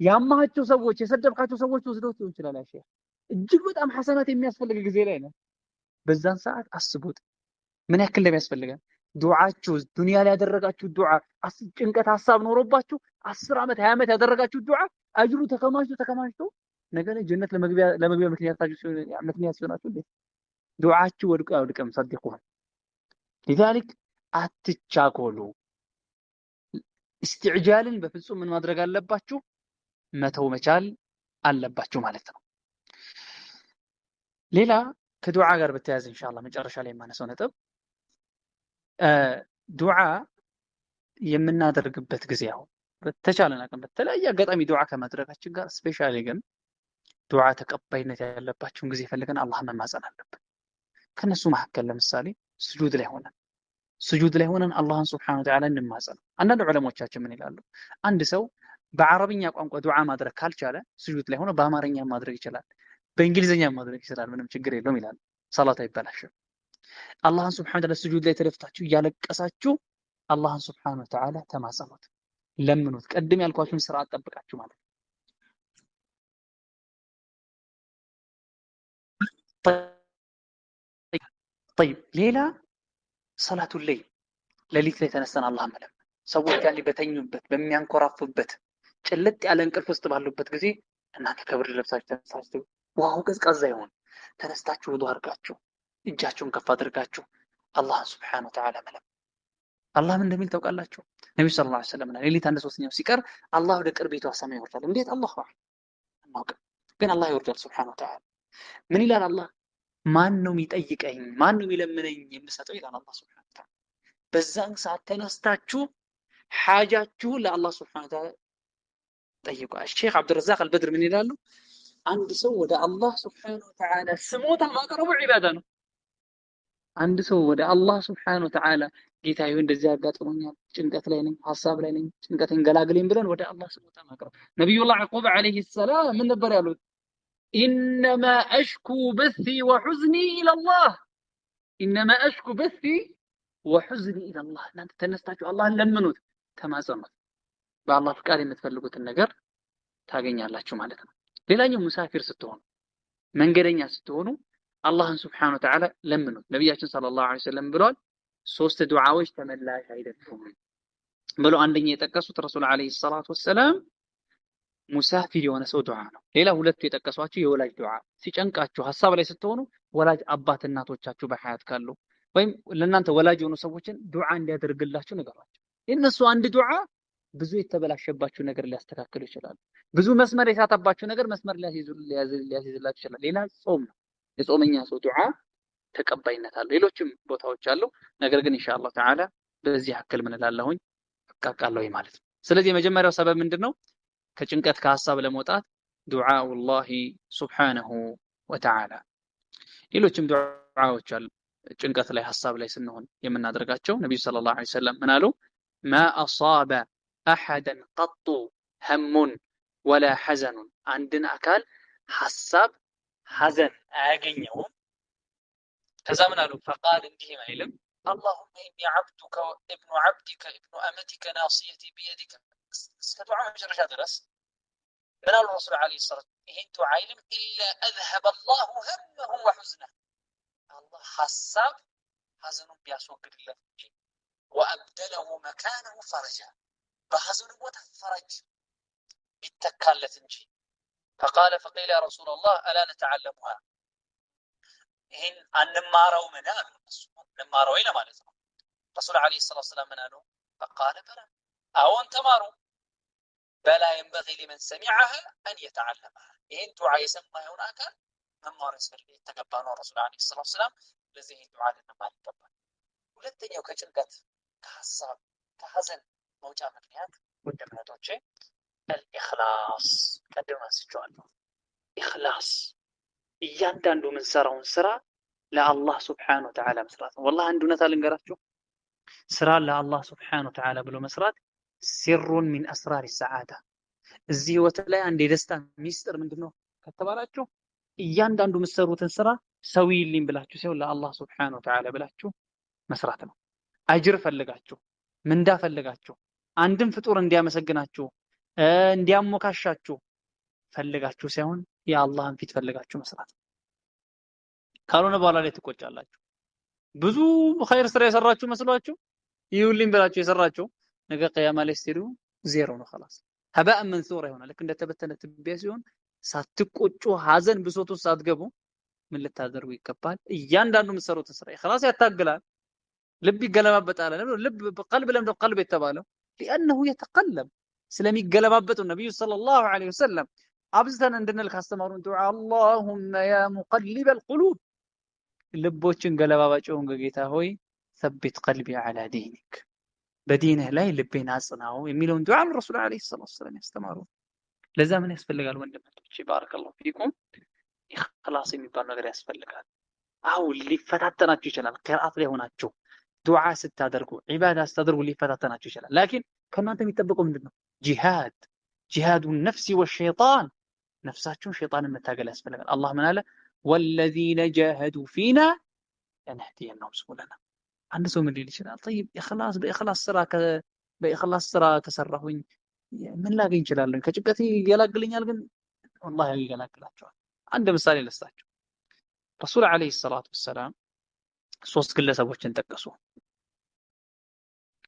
ያማሃቸው ሰዎች የሰደብካቸው ሰዎች ወስደው ሊሆን ይችላል። ሼህ እጅግ በጣም ሐሰናት የሚያስፈልገው ጊዜ ላይ ነው። በዛን ሰዓት አስቡት ምን ያክል እንደሚያስፈልጋል። ዱዓችሁ ዱንያ ላይ ያደረጋችሁ ዱዓ ጭንቀት ሐሳብ ኖሮባችሁ 10 ዓመት 20 ዓመት ያደረጋችሁ ዱዓ አጅሩ ተከማችቶ ነገ ላይ ጀነት ለመግቢያ ምክንያት ሲሆናችሁ ዱዓችሁ ወድቆ አይወድቅም። ሰድቁን لذلك አትቻኮሉ። استعجالን በፍጹም ምን ማድረግ አለባችሁ? መተው መቻል አለባችሁ ማለት ነው። ሌላ ከዱዓ ጋር በተያያዘ ኢንሻአላህ መጨረሻ ላይ የማነሳው ነጥብ ዱዓ የምናደርግበት ጊዜ አሁን በተቻለን አቅም በተለያየ አጋጣሚ ዱዓ ከማድረጋችን ጋር ስፔሻሊ ግን ዱዓ ተቀባይነት ያለባቸውን ጊዜ ፈልገን አላህን መማጸን አለብን። ከነሱ መካከል ለምሳሌ ስጁድ ላይ ሆነን አላህን ሱብሓነሁ ወተዓላ እንማጸን። አንዳንድ ዑለሞቻችን ምን ይላሉ? አንድ ሰው በአረብኛ ቋንቋ ዱዓ ማድረግ ካልቻለ ስጁድ ላይ ሆነ በአማርኛ ማድረግ ይችላል፣ በእንግሊዝኛ ማድረግ ይችላል፣ ምንም ችግር የለውም ይላሉ። ሰላት አይበላሽም። አላህን ሱብሓነሁ ወተዓላ ስጁድ ላይ ተደፍታችሁ እያለቀሳችሁ አላህን ሱብሓነሁ ወተዓላ ተማጸኑት፣ ለምኑት። ቀድም ያልኳችሁን ስራ አጠብቃችሁ ማለት ነው። طيب ሌላ ሰላቱል ለይል ሌሊት ላይ ተነስተን አላህን መለመን። ሰዎች ያኔ በተኙበት በሚያንኮራፉበት ጭልጥ ያለ እንቅልፍ ውስጥ ባሉበት ጊዜ እናንተ ከብርድ ልብሳችሁ ተነስታችሁ ውሃው ቀዝቃዛ ይሆን ተነስታችሁ ውዱእ አድርጋችሁ እጃችሁን ከፍ አድርጋችሁ አላህን ሱብሓነሁ ወተዓላ መለመን። አላህ ምን እንደሚል ታውቃላችሁ? ነብዩ ሰለላሁ ዐለይሂ ወሰለም ሌሊት 1/3 ሲቀር አላህ ወደ ቅርቢቷ ሰማይ ይወርዳል። እንዴት? አላሁ አዕለም። ግን አላህ ይወርዳል ሱብሓነሁ ወተዓላ። ምን ይላል አላህ? ማን ነው የሚጠይቀኝ? ማን ነው የሚለምነኝ የምሰጠው ይላል አላህ ሱብሓነሁ ወተዓላ። በዛን ሰዓት ተነስታችሁ ሓጃችሁን ለአላህ ሱብሓነሁ ወተዓላ ጠይቁ። ሼክ አብዱረዛቅ አልበድር ምን ይላሉ? አንድ ሰው ወደ አላህ ሱብሓነሁ ወተዓላ ስሞታ ማቅረቡ ዒባዳ ነው። አንድ ሰው ወደ አላህ ሱብሓነሁ ወተዓላ ጌታዬ እንደዚህ አጋጥሞኛል፣ ጭንቀት ላይ ነኝ፣ ሐሳብ ላይ ነኝ፣ ጭንቀቴን ገላግለኝ ብለን ወደ አላህ ስሞታ ማቅረብ። ነብዩላህ ያዕቁብ ዐለይሂ ሰላም ምን ነበር ያሉት? ኢነማ አሽኩ በሲ ወሑዝኒ ኢለላህ፣ ኢነማ አሽኩ በሲ ወሑዝኒ ኢለላህ። እናንተ ተነስታችሁ አላህን ለምኑት፣ ተማጸኑት። በአላህ ፍቃድ የምትፈልጉትን ነገር ታገኛላችሁ ማለት ነው። ሌላኛው ሙሳፊር ስትሆኑ መንገደኛ ስትሆኑ አላህን ስብሓነሁ ወተዓላ ለምኑት። ነቢያችን ሰለላሁ ዐለይሂ ወሰለም ብለዋል፣ ሶስት ዱዓዎች ተመላሽ አይደሉም ብለው አንደኛ የጠቀሱት ረሱል ዐለይሂ ሰላቱ ወሰላም ሙሳፊር የሆነ ሰው ዱዓ ነው። ሌላ ሁለቱ የጠቀሷቸው የወላጅ ዱዓ፣ ሲጨንቃችሁ ሀሳብ ላይ ስትሆኑ ወላጅ አባት እናቶቻችሁ በሐያት ካሉ ወይም ለእናንተ ወላጅ የሆኑ ሰዎችን ዱዓ እንዲያደርግላችሁ ንገሯቸው። የእነሱ አንድ ዱዓ ብዙ የተበላሸባችሁ ነገር ሊያስተካክሉ ይችላሉ። ብዙ መስመር የሳተባችሁ ነገር መስመር ሊያስይዝላችሁ ይችላል። ሌላ ጾም ነው። የጾመኛ ሰው ዱዓ ተቀባይነት አለው። ሌሎችም ቦታዎች አሉ። ነገር ግን ኢንሻአላህ ተዓላ በዚህ ያክል ምን እላለሁኝ እቃቃለሁ ማለት ነው። ስለዚህ የመጀመሪያው ሰበብ ምንድነው? ከጭንቀት ከሐሳብ ለመውጣት ዱዓኡላሂ ሱብሓነሁ ወተዓላ። ሌሎችም ዱዓዎች አሉ ጭንቀት ላይ ሐሳብ ላይ ስንሆን የምናደርጋቸው። ነብዩ ሰለላሁ ዐለይሂ ወሰለም ምን አሉ? ማ አሳበ አሐደን ቀጡ ሀሙን ወላ ሐዘኑን፣ አንድን አካል ሐሳብ ሐዘን አያገኘውም። ከዛ ምን አሉ? ፈቃል እንዲህም አይልም አላሁመ ኢኒ ዐብዱከ ኢብኑ ዐብዲከ ኢብኑ አመቲከ ናሲየቲ ቢየዲከ እስከ ዱዓ መጨረሻ ድረስ ምን አሉ ረሱል ዐለይሂ ሰላቱ ይሄን ዱዓ አይልም ኢላ አዝሀበ አላሁ ሀመሁ ወሑዝነሁ፣ አላህ ሐሳብ ሐዘኑን ቢያስወግድለት እንጂ ወአብደለሁ መካነሁ ፈረጃ፣ በሐዘኑ ቦታ ፈረጅ ቢተካለት እንጂ። ፈቃለ ፈቂለ ያ ረሱለላህ አላ ነተዓለሙሃ፣ ይህን አንማረው ምን አሉ? እንማረው ወይ ለማለት ነው። ረሱል ዐለይሂ ሰላቱ ወሰላም ምን አሉ? ፈቃለ በላ፣ አዎን ተማሩ። በላ የንበጊ ሊመን ሰሚዐሃ አን የተዓለመሃ፣ ይህን ዱዓ የሰማ የሆነ አካል መማር የተገባ ነው። ረሱል ዐለይሂ ሰላቱ ወሰላም ለዚህ ይህን ዱዓ ልንማር ይገባል። ሁለተኛው ከጭንቀት ከሐሳብ ከሐዘን መውጫ ምክንያት ውድ እህቶቼ አልኢኽላስ፣ ቀደም አንስቼዋለሁ። ኢኽላስ እያንዳንዱ የምንሰራውን ስራ ለአላህ ስብሓነሁ ወተዓላ መስራት ነው። ወላሂ አንድ እውነታ ልንገራችሁ፣ ስራ ለአላህ ስብሓነሁ ወተዓላ ብሎ መስራት ሲሩን ሚን አስራር ሰዓዳ። እዚህ ህይወት ላይ አንድ የደስታ ሚስጥር ምንድነው ከተባላችሁ እያንዳንዱ የምትሰሩትን ስራ ሰዊልኝ ብላችሁ ሲሆን ለአላህ ስብሓነሁ ወተዓላ ብላችሁ መስራት ነው። አጅር ፈልጋችሁ ምንዳ ፈልጋችሁ አንድም ፍጡር እንዲያመሰግናችሁ እንዲያሞካሻችሁ ፈልጋችሁ ሳይሆን የአላህን ፊት ፈልጋችሁ መስራት። ካልሆነ በኋላ ላይ ትቆጫላችሁ። ብዙ ኸይር ስራ የሰራችሁ መስሏችሁ ይሁንልኝ ብላችሁ የሰራችሁ ነገ ቂያማ ላይ ስትሄዱ ዜሮ ነው። خلاص ሀባእ መንሱራ ይሆናል። ልክ እንደተበተነ ትቢያ ሲሆን ሳትቆጩ ሐዘን ብሶት ውስጥ ሳትገቡ ምን ልታደርጉ ይገባል? እያንዳንዱ የምትሰሩትን ስራ ኢኽላስ ያታግላል። ልብ ይገለባበጣል። ልብ በቀልብ ለምደ ቀልብ የተባለው لانه يتقلب ስለሚገለባበጡ ነብዩ ሰለላሁ ዐለይሂ ወሰለም አብዝተን እንድንል ካስተማሩን ዱዓ اللهم يا مقلب القلوب፣ ልቦችን ገለባባጭውን ጌታ ሆይ ثبت قلبي على دينك፣ በዲንህ ላይ ልቤን አጽናው የሚለውን ዱዓ ረሱል ዐለይሂ ሰላቱ ወሰለም ያስተማሩ። ለዛ ምን ያስፈልጋል ወንድሞቼ? ባረከላሁ ፊኩም ኢኽላስ የሚባል ነገር ያስፈልጋል። አው ሊፈታተናችሁ ይችላል። ቂራአት ላይ ሆናችሁ ዱዓ ስታደርጉ ዒባዳ ስታደርጉ ሊፈታተናችሁ ይችላል። ላኪን ከእናንተ የሚጠበቀው ምንድነው? ጂሃዱ ነፍሲ ወሸይጣን፣ ነፍሳችሁን ሸይጣንን መታገል ያስፈልጋል። አላህ ምን አለ? ወለዚነ ጃሃዱ ፊና ለነህዲየነሁም ሱቡለና። አንድ ሰው ምን ሊል ይችላል? طيب ኢኽላስ በኢኽላስ ስራ ከሰራሁኝ ምን ላገኝ እችላለሁ? ከጭንቀቴ ይገላግለኛል? ግን ወላሂ ይገላግላቸዋል። አንድ ምሳሌ ልስጣችሁ። ረሱል ዐለይሂ ሰላቱ ወሰላም ሶስት ግለሰቦችን ጠቀሱ።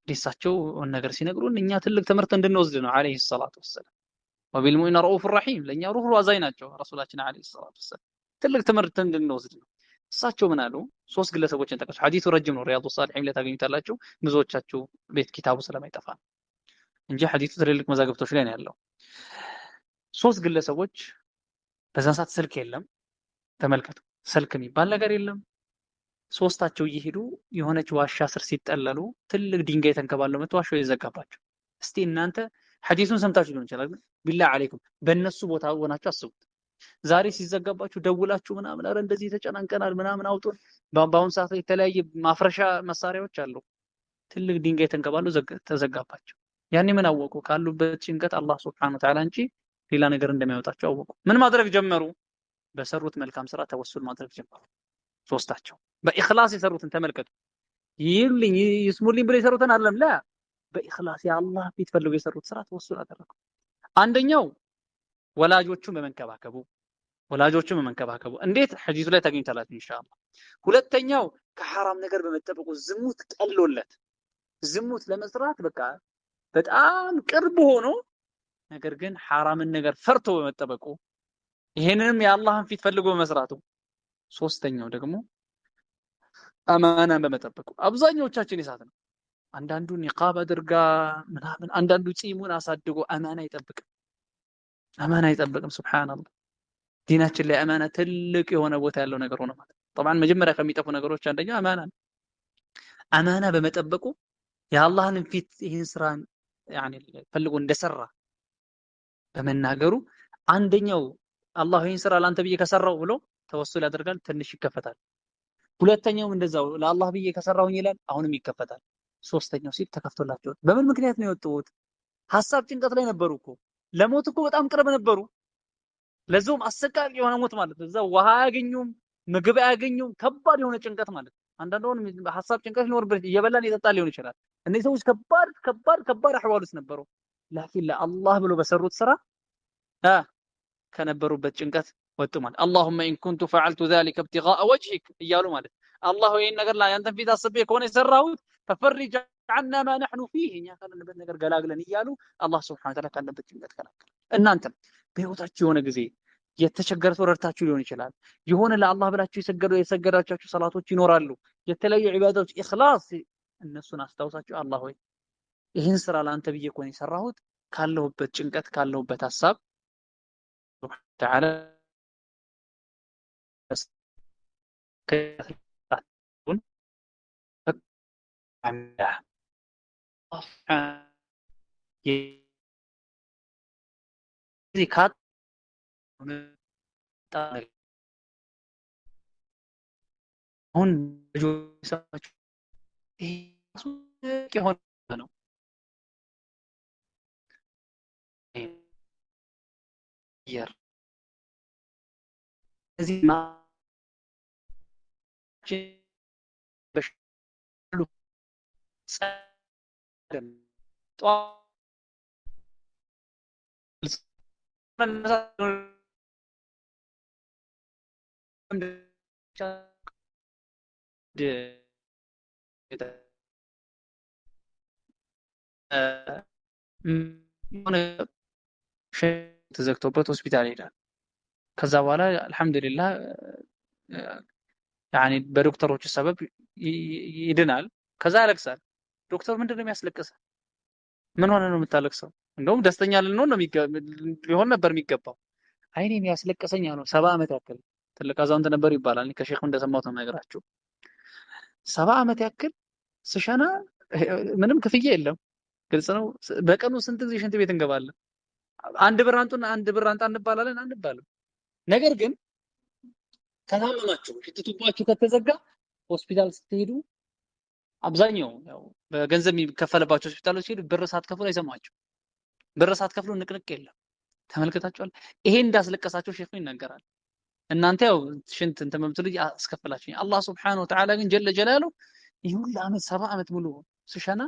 ዲሳቸው ነገር ሲነግሩን እኛ ትልቅ ትምህርት እንድንወስድ ነው። ዐለይሂ ሰላቱ ወሰላም ወቢልሙእሚኒነ ረኡፍ ረሒም፣ ለኛ ሩህ አዛኝ ናቸው ረሱላችን ዐለይሂ ሰላቱ ወሰላም። ትልቅ ትምህርት እንድንወስድ ነው። እሳቸው ምን አሉ? ሶስት ግለሰቦችን ጠቀሱ። ሐዲሱ ረጅም ነው። ሪያዱ ሷሊሒን ላይ ታገኙታላችሁ። ብዙዎቻችሁ ቤት ኪታቡ ስለማይጠፋ እንጂ ሐዲሱ ትልልቅ መዛግብቶች ላይ ነው ያለው። ሶስት ግለሰቦች በዛን ሰዓት ስልክ የለም። ተመልከቱ፣ ስልክ የሚባል ነገር የለም። ሶስታቸው እየሄዱ የሆነች ዋሻ ስር ሲጠለሉ ትልቅ ድንጋይ ተንከባለው መጥቶ ዋሻው ይዘጋባቸው። እስቲ እናንተ ሐዲሱን ሰምታችሁ ሊሆን ይችላል፣ ግን ቢላህ አለይኩም በእነሱ ቦታ ሆናችሁ አስቡት። ዛሬ ሲዘጋባችሁ ደውላችሁ ምናምን አረ እንደዚህ ተጨናንቀናል ምናምን አውጡን። በአሁን ሰዓት የተለያየ ማፍረሻ መሳሪያዎች አሉ። ትልቅ ድንጋይ ተንከባለው ተዘጋባቸው። ያኔ ምን አወቁ? ካሉበት ጭንቀት አላህ ሱብሓነሁ ወተዓላ እንጂ ሌላ ነገር እንደማይወጣቸው አወቁ። ምን ማድረግ ጀመሩ? በሰሩት መልካም ስራ ተወሱል ማድረግ ጀመሩ። ሶስታቸው በኢኽላስ የሰሩትን ተመልከቱ። ይልኝ ይስሙልኝ ብለው የሰሩትን አይደለም፣ ላ በኢኽላስ የአላህ ፊት ፈልገው የሰሩት ስራ ተወሱል አደረጉ። አንደኛው ወላጆቹን በመንከባከቡ እንዴት ሐዲሱ ላይ ታገኙታላችሁ ኢንሻአላህ። ሁለተኛው ከሐራም ነገር በመጠበቁ ዝሙት ቀሎለት ዝሙት ለመስራት በቃ በጣም ቅርብ ሆኖ ነገር ግን ሐራምን ነገር ፈርቶ በመጠበቁ ይሄንንም የአላህን ፊት ፈልጎ በመስራቱ። ሶስተኛው ደግሞ አማናን በመጠበቁ አብዛኞቻችን ይሳት ነው። አንዳንዱ ኒቃብ አድርጋ ምናምን አንዳንዱ ጺሙን አሳድጎ አማና አይጠብቅም። ሱብሃንአላህ ዲናችን ላይ አማና ትልቅ የሆነ ቦታ ያለው ነገር ሆነ ማለት طبعا መጀመሪያ ከሚጠፉ ነገሮች አንደኛው አማና ነው። አማና በመጠበቁ የአላህን ፊት ይህን ስራ يعني ፈልጎ እንደሰራ በመናገሩ አንደኛው አላህ ይህን ስራ ላንተ ብዬ ከሰራው ብሎ ተወሱል ያደርጋል፣ ትንሽ ይከፈታል። ሁለተኛውም እንደዛው ለአላህ ብዬ ከሰራሁኝ ይላል፣ አሁንም ይከፈታል። ሶስተኛው ሲል ተከፍቶላቸው በምን ምክንያት ነው የወጡት? ሐሳብ ጭንቀት ላይ ነበሩ እኮ ለሞት እኮ በጣም ቅርብ ነበሩ። ለዛውም አሰቃቂ የሆነ ሞት ማለት ነው። እዛው ውሃ አያገኙም፣ ምግብ አያገኙም፣ ከባድ የሆነ ጭንቀት ማለት ነው። አንዳንዶን ሐሳብ ጭንቀት ሊኖርበት እየበላን እየጠጣን ሊሆን ይችላል። እነዚህ ሰዎች ከባድ አህዋል ውስጥ ነበሩ። ላኪን ለአላህ ብሎ በሰሩት ስራ ከነበሩበት ጭንቀት ወጡ ማለት اللهم ان كنت فعلت ذلك ابتغاء وجهك እያሉ ማለት አላህ ይሄን ነገር ላይ አንተን ፊት አስቤ ከሆነ የሰራሁት ففرج عنا ما نحن فيه እኛ ካለንበት ነገር ገላግለን እያሉ አላህ Subhanahu Wa Ta'ala ካለበት ጭንቀት ገላግለን። እናንተም በህይወታችሁ የሆነ ጊዜ የተቸገረ ሰው ረድታችሁ ሊሆን ይችላል። የሆነ ለአላህ ብላችሁ የሰገዳችሁ ሰላቶች ይኖራሉ። የተለያዩ ዒባዳዎች ኢኽላስ እነሱን አስታውሳችሁ አላህ ሆይ ይህን ስራ ለአንተ ብዬ ከሆነ የሰራሁት ካለሁበት ጭንቀት ካለሁበት ሐሳብ تعالى هون የሆነ ነው እዚህ በሽሉ ሰደም ተዘግቶበት ሆስፒታል ሄዳል። ከዛ በኋላ አልহামዱሊላህ يعني በዶክተሮች ሰበብ ይድናል። ከዛ ያለቅሳል። ዶክተር ምንድነው የሚያስለቅሰው? ምን ሆነ ነው የምታለቅሰው? እንደውም ደስተኛ ልንሆን ነው ሊሆን ነበር የሚገባው። አይኔ የሚያስለቅሰኝ ነው 70 ዓመት ያክል ትልቅ አዛውንት ነበር ይባላል። ከሼኹ እንደሰማሁት ነው ነገራቸው። 70 ዓመት ያክል ስሸና ምንም ክፍያ የለም። ግልጽ ነው። በቀኑ ስንት ጊዜ ሽንት ቤት እንገባለን? አንድ ብር አንጣ እንባላለን አንባልም። ነገር ግን ከታመማችሁ ሽንት ቱቦአችሁ ከተዘጋ ሆስፒታል ስትሄዱ አብዛኛው ያው በገንዘብ የሚከፈልባቸው ሆስፒታሎች ሄዱ ብር ሳትከፍሉ አይሰማችሁ። ብር ሳትከፍሉ ንቅንቅ የለም። ተመልከታችኋል። ይሄ እንዳስለቀሳቸው ሼኹ ይናገራል። እናንተ ያው ሽንት እንትን በምትሉ አስከፍላችሁኝ። አላህ Subhanahu Wa Ta'ala ግን ጀለ ጀላሉ ይሁን ዓመት 70 ዓመት ሙሉ ስሸና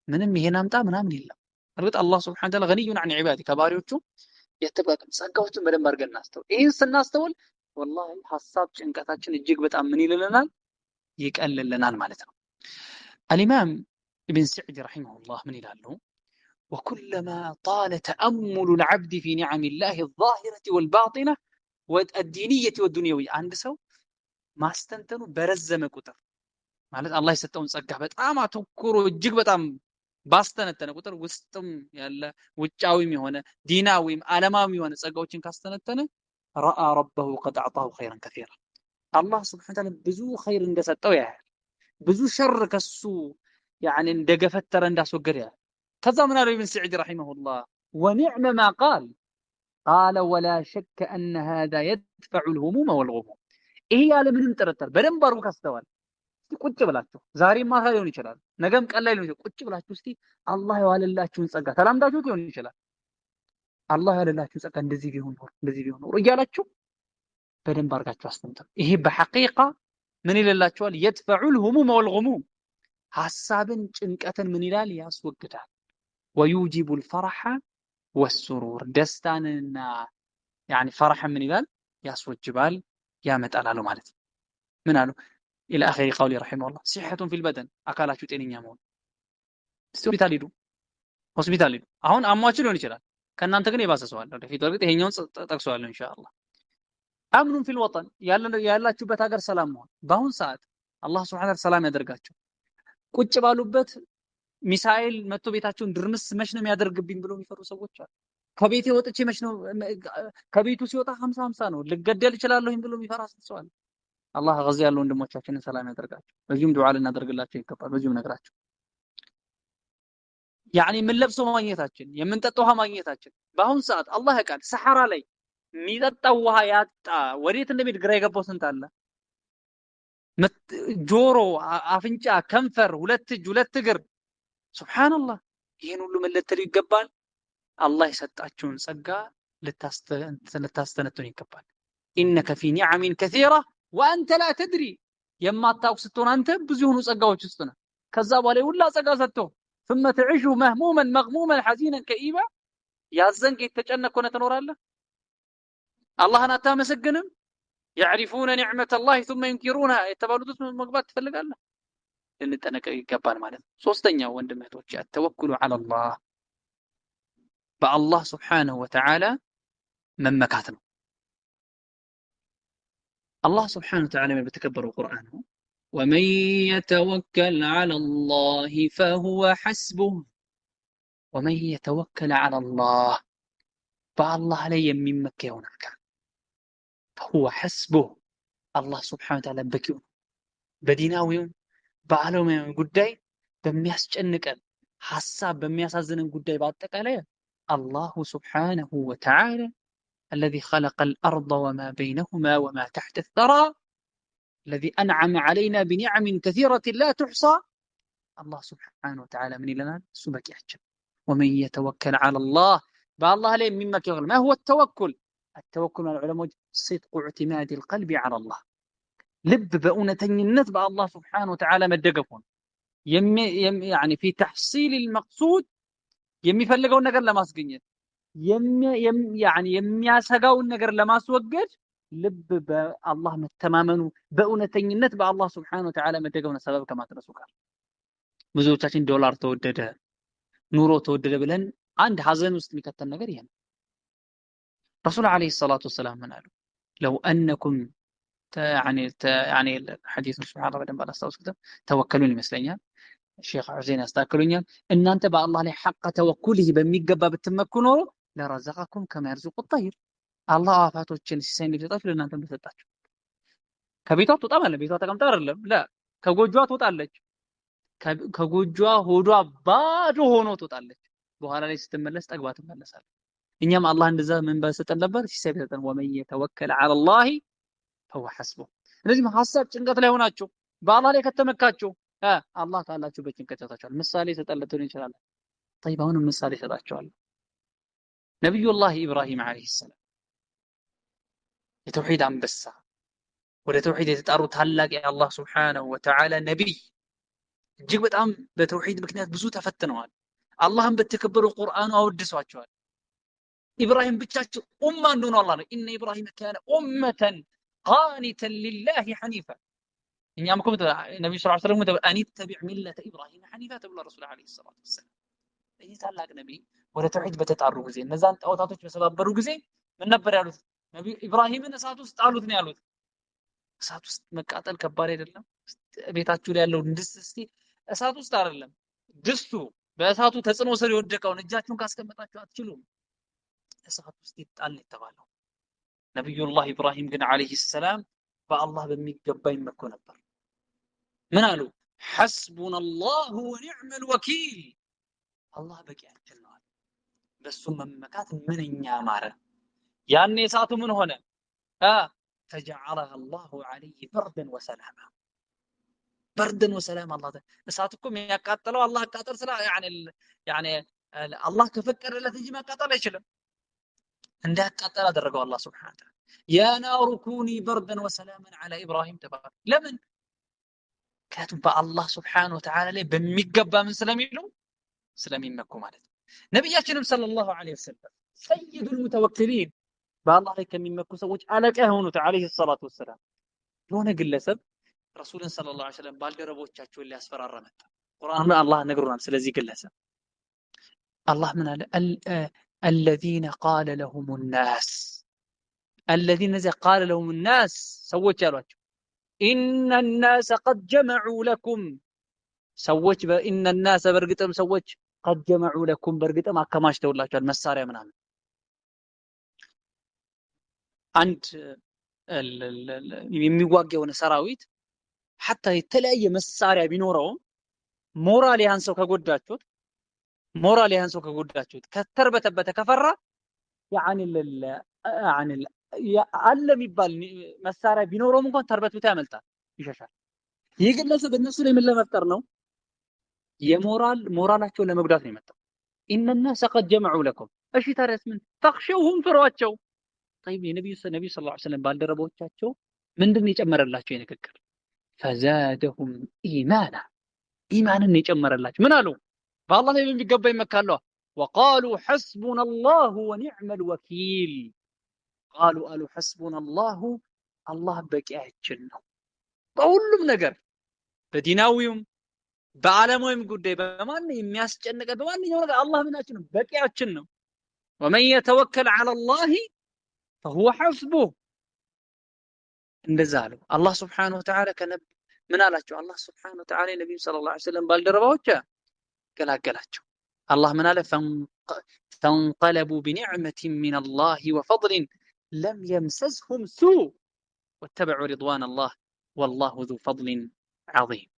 ምንም ይሄን አምጣ ምናምን የለም። እርግጥ አላህ Subhanahu Wa Ta'ala ገኒዩን عن عباده ከባሪዎቹ የተባቀም ጸጋዎችን በደንብ አድርገን እናስተውል። ይሄን ስናስተውል ወላሂ ሐሳብ ጭንቀታችን እጅግ በጣም ምን ይልልናል? ይቀልልናል ማለት ነው። الإمام ابن سعدي رحمه الله من ይላሉ وكلما طال تأمل العبد في نعم الله الظاهرة والباطنة والدينية والدنيوية عند ሰው ማስተንተኑ በረዘመ ቁጥር ማለት አላህ የሰጠውን ጸጋ በጣም አተኩሮ እጅግ በጣም ባስተነተነ ቁጥር ውስጥም ያለ ውጫዊም የሆነ ዲናዊም ዓለማዊም የሆነ ጸጋዎችን ካስተነተነ رأى ربه قد أعطاه خيرا كثيرا الله سبحانه وتعالى ብዙ ኸይር እንደሰጠው ያያል። ብዙ ሸር ከሱ يعني እንደገፈተረ እንዳስወገደ ያያል። ከዛ ምን አለው ኢብን ሰዒድ رحمه الله ونعم ما قال ولا شك أن هذا يدفع الهموم والغموم ይሄ ያለ ምንም ጥርጥር በደንብ አድርጎ ካስተዋል ቁጭ ብላችሁ ዛሬም ማታ ሊሆን ይችላል ነገም ቀን ላይ ሊሆን ይችላል ቁጭ ብላችሁ እስቲ አላህ ያዋለላችሁን ጸጋ ተላምዳችሁት ሊሆን ይችላል አላህ ያዋለላችሁን ጸጋ እንደዚህ ቢሆን ኖር እያላችሁ በደንብ አድርጋችሁ አስተምሩ። ይሄ በሐቂቃ ምን ይላችኋል? يدفع الهموم والغموم ሐሳብን ጭንቀትን ምን ይላል ያስወግዳል። ويوجب الفرح والسرور ደስታንና يعني فرح ምን ይላል ያስወጅባል ያመጣል አሉ ማለት ነው። ምን አሉ الى اخر قولي رحمه الله صحة في البدن አካላችሁ ጤነኛ መሆን ሆስፒታል ሂዱ አሁን አሟችሁ ሊሆን ይችላል ከናንተ ግን የባሰ ሰው አለ ወደፊት ወርግጥ ይሄኛውን ጠቅሰዋለሁ ኢንሻአላህ አምኑን ፊል ወጠን ያላችሁበት ሀገር ሰላም መሆን በአሁን ሰዓት አላህ Subhanahu Wa Ta'ala ሰላም ያደርጋቸው ቁጭ ባሉበት ሚሳኤል መጥቶ ቤታቸውን ድርምስ መች ነው የሚያደርግብኝ ብሎ የሚፈሩ ሰዎች አሉ ከቤቴ ወጥቼ መች ነው ከቤቱ ሲወጣ 50 50 ነው ልገደል እችላለሁኝ ብሎ የሚፈራ ሰው አለ አላህ ገዚ ያለው ወንድሞቻችንን ሰላም ያደርጋቸው በዚህም ዱዓ ልናደርግላቸው ይገባል በዚህም ነግራቸው يعني من لبسه ማግኘታችን የምንጠጣው ውሃ ማግኘታችን በአሁን ሰዓት አላህ ያውቃል ሰሐራ ላይ የሚጠጣው ውሃ ያጣ ወዴት እንደሚሄድ ግራ የገባው ስንት አለ ጆሮ አፍንጫ ከንፈር ሁለት እጅ ሁለት እግር ሱብሃንአላህ ይሄን ሁሉ መለተል ይገባል አላህ የሰጣችሁን ጸጋ ልታስተነትኑ ይገባል ኢነከ ፊ ኒዓሚን ከሲራ ወአንተ ላ ተድሪ የማታውቅ ስትሆን አንተ ብዙ የሆኑ ጸጋዎች ውስጥ ነህ ከዛ በኋላ ሁላ ጸጋ ሰጥቶ ثم تعيش مهموما مغموما حزينا كئيبا ያዘንክ የተጨነቀ ሆነ ትኖራለህ አላህን አታመሰግንም يعرفون نعمة الله ثم ينكرونها የተባሉት መግባት ትፈልጋለህ ልንጠነቀቅ ይገባል ማለት ነው ሶስተኛው ወንድም እህቶች ተወኩሉ على الله በአላህ سبحانه وتعالى መመካት ነው አላህ سبحانه وتعالى በተከበረው ቁርአን ነው ومن يتوكل على الله فهو حسبه ومن يتوكل على الله فالله ላይ የሚመካ ይሆናል فهو حسبه الله سبحانه وتعالى በቂው በዲናዊው በዓለማዊ ጉዳይ በሚያስጨንቀን ሐሳብ በሚያሳዝነን ጉዳይ በአጠቃላይ الله سبحانه وتعالى الذي خلق الأرض وما بينهما وما تحت الثرى الذي أنعم علينا بنعم كثيرة لا تحصى الله سبحانه وتعالى من لنا سبك يحجب ومن يتوكل على الله بالله عليه مما كيغل ما هو التوكل التوكل على العلماء صدق اعتماد القلب على الله لب بأونتينت بالله سبحانه وتعالى مدقفون يعني في تحصيل المقصود የሚፈልገውን ነገር ለማስገኘት يعني የሚያሰጋውን ነገር ለማስወገድ ልብ በአላህ መተማመኑ በእውነተኝነት በአላህ Subhanahu Wa Ta'ala መደገውና ሰበብ ከማድረሱ ጋር ብዙዎቻችን ዶላር ተወደደ ኑሮ ተወደደ ብለን አንድ ሐዘን ውስጥ የሚከተል ነገር ይሄ ነው ረሱል አለይሂ ሰላቱ ወሰለም ምን አሉ لو انكم يعني الحديث سبحان الله በደንብ አላስታውስኩትም ተወከሉን ይመስለኛል ሼክ ሁሴን ያስተካክሉኛል እናንተ በአላህ ላይ ሐቅ ተወኩልህ በሚገባ ብትመኩ ኖሮ ለረዘቀኩም ከማ يرزق الطير አላህ አፋቶችን ሲሰኝ ሊሰጣችሁ ለእናንተ እንደሰጣችሁ ከቤቷ ትወጣ ማለት ቤቷ ተቀምጣ አይደለም ላ ከጎጆዋ ትወጣለች ከጎጆዋ ሆዷ ባዶ ሆኖ ትወጣለች በኋላ ላይ ስትመለስ ጠግባ ትመለሳለች እኛም አላህ እንደዛ ምን በሰጠን ነበር ሲሳይ በሰጠን ወመን የተወከለ على الله فهو حسبه ስለዚህ ሐሳብ ጭንቀት ላይ ሆናችሁ በአላህ ላይ ከተመካችሁ አላህ ታላችሁ በጭንቀት ያታችኋል ምሳሌ ተጠለተው ይችላል طيب አሁን ምሳሌ ሰጣቸዋለሁ ነብዩላህ ኢብራሂም አለይሂ ሰላም የተውሂድ አንበሳ ወደ ተውሂድ የተጣሩ ታላቅ የአላህ Subhanahu Wa Ta'ala ነብይ እጅግ በጣም በተውሂድ ምክንያት ብዙ ተፈትነዋል አላህም በተከበረው ቁርአኑ አወድሷቸዋል ኢብራሂም ብቻቸው ኡማ እንደሆነ አላህ ነው ኢነ ኢብራሂም ካነ ኡመተን ቃኒተን ሊላሂ ሐኒፋ እኛም እኮ ነብዩ ሰለላሁ ዐለይሂ ወሰለም አን ተቢዕ ሚለተ ኢብራሂም ሐኒፋ ተብሎ ረሱል ዐለይሂ ሰላቱ ወሰለም ይህ ታላቅ ነብይ ወደ ተውሂድ በተጣሩ ጊዜ እነዛን ጣዖታቶች በሰባበሩ ጊዜ ምን ነበር ያሉት ነብዩ ኢብራሂምን እሳት ውስጥ ጣሉት ነው ያሉት እሳት ውስጥ መቃጠል ከባድ አይደለም ቤታችሁ ላይ ያለው ድስት እስቲ እሳት ውስጥ አይደለም ድስቱ በእሳቱ ተጽዕኖ ስር የወደቀውን እጃችሁን ካስቀመጣችሁ አትችሉም እሳት ውስጥ ይጣል የተባለው ነብዩላህ ኢብራሂም ግን አለይሂ ሰላም በአላህ በሚገባ ይመኩ ነበር ምን አሉ ሐስቡናላሁ ወኒዕመል ወኪል አላህ በቂያችን ነው በሱ መመካት ምንኛ ማረ ያኔ እሳቱ ምን ሆነ فجعلها الله عليه بردا وسلاما بردا وسلاما الله እሳትኮ የሚያቃጥለው አላህ አቃጠል ስላ يعني አላህ ከፈቀደለት እንጂ ማቃጠል አይችልም እንዳያቃጠል አደረገው አላህ Subhanahu Wa Ta'ala يا نار كوني بردا وسلاما على ابراهيم تبارك لمن ምክንያቱም በአላህ ስብሓነሁ ወተዓላ ላይ በሚገባ ምን ስለሚሉ ስለሚመኩ ማለት ነው። ነቢያችንም ሰለላሁ ዐለይሂ ወሰለም ሰይዱል ሙተወክሊን በአላህ ላይ ከሚመኩ ሰዎች አለቃ የሆኑት ዐለይሂ ሰላቱ ወሰላም የሆነ ግለሰብ ረሱልን ሰለላሁ ዐለይሂ ወሰለም ባልደረቦቻቸውን ሊያስፈራራ መጣ። ቁርአን አላህ ነግሮናል ስለዚህ ግለሰብ። አላህ ምን አለ? الذين قال لهم الناس الذين قال لهم الناس ሰዎች ያሏቸው إن الناس قد جمعوا لكم ሰዎች በኢነ الناس በርግጥም ሰዎች قد جمعوا لكم በርግጥም አከማችተውላችኋል መሳሪያ ምናምን። አንድ የሚዋጋ የሆነ ሰራዊት ሐታ የተለያየ መሳሪያ ቢኖረውም ሞራል ያንሰው ከጎዳችሁት ከተርበተበተ ከፈራ ያኒ አለ የሚባል መሳሪያ ቢኖረውም እንኳን ተርበትብቶ ያመልጣል፣ ይሸሻል። ይህ ግለሰብ እነሱ ላይ ምን ለመፍጠር ነው? ሞራላቸውን ለመጉዳት ነው የመጣው። ኢነ الناس قد جمعوا لكم እሺ ታዲያስ ምን ፈኽሸውሁም ፍሯቸው። طيب የነብዩ ሰለላሁ ዐለይሂ ወሰለም ባልደረቦቻቸው ምንድነው የጨመረላቸው የንግግር? فزادهم ኢማንን የጨመረላቸው ምን አሉ? በአላህ ላይ በሚገባ ይመካሉ። وقالوا حسبنا الله ونعم الوكيل قالوا حسبنا الله አላህ በቂያችን ነው በሁሉም ነገር፣ በዲናዊውም በዓለማዊም ጉዳይ በማን የሚያስጨንቀ በማንኛውም ነገር አላህ ምናችን ነው በቂያችን ነው። ومن يتوكل على الله فهو حسبه እንደዛ አለው አላህ Subhanahu Wa Ta'ala ምን አላቸው? አላህ Subhanahu Wa Ta'ala ነብዩ ሰለላሁ ዐለይሂ ወሰለም ባልደረባዎች ገላገላቸው። አላህ ምን አለ? فانقلبوا بنعمة من الله وفضل لم يمسسهم سوء واتبعوا رضوان الله والله ذو فضل عظيم።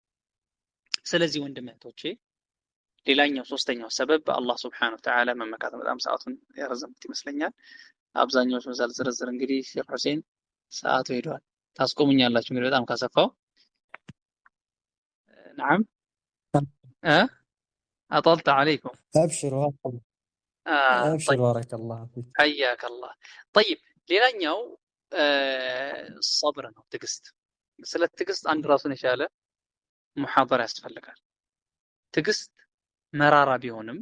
ስለዚህ ወንድም እህቶቼ ሌላኛው ሶስተኛው ሰበብ አላህ Subhanahu Wa Ta'ala መመካት። በጣም ሰዓቱን ያረዘምኩት ይመስለኛል። አብዛኛው ዝርዝር እንግዲህ ሼክ ሁሴን ሰዓቱ ሄዷል። ታስቆሙኛላችሁ እንግዲህ በጣም ካሰፋው። نعم أطلت عليكم. أبشروا أبشر طيب بارك الله فيك. حياك الله. طيب ሌላኛው صبر ነው፣ ትዕግስት። ስለ ትዕግስት አንድ ራሱን የቻለ ሙሐደራ ያስፈልጋል። ትዕግስት መራራ ቢሆንም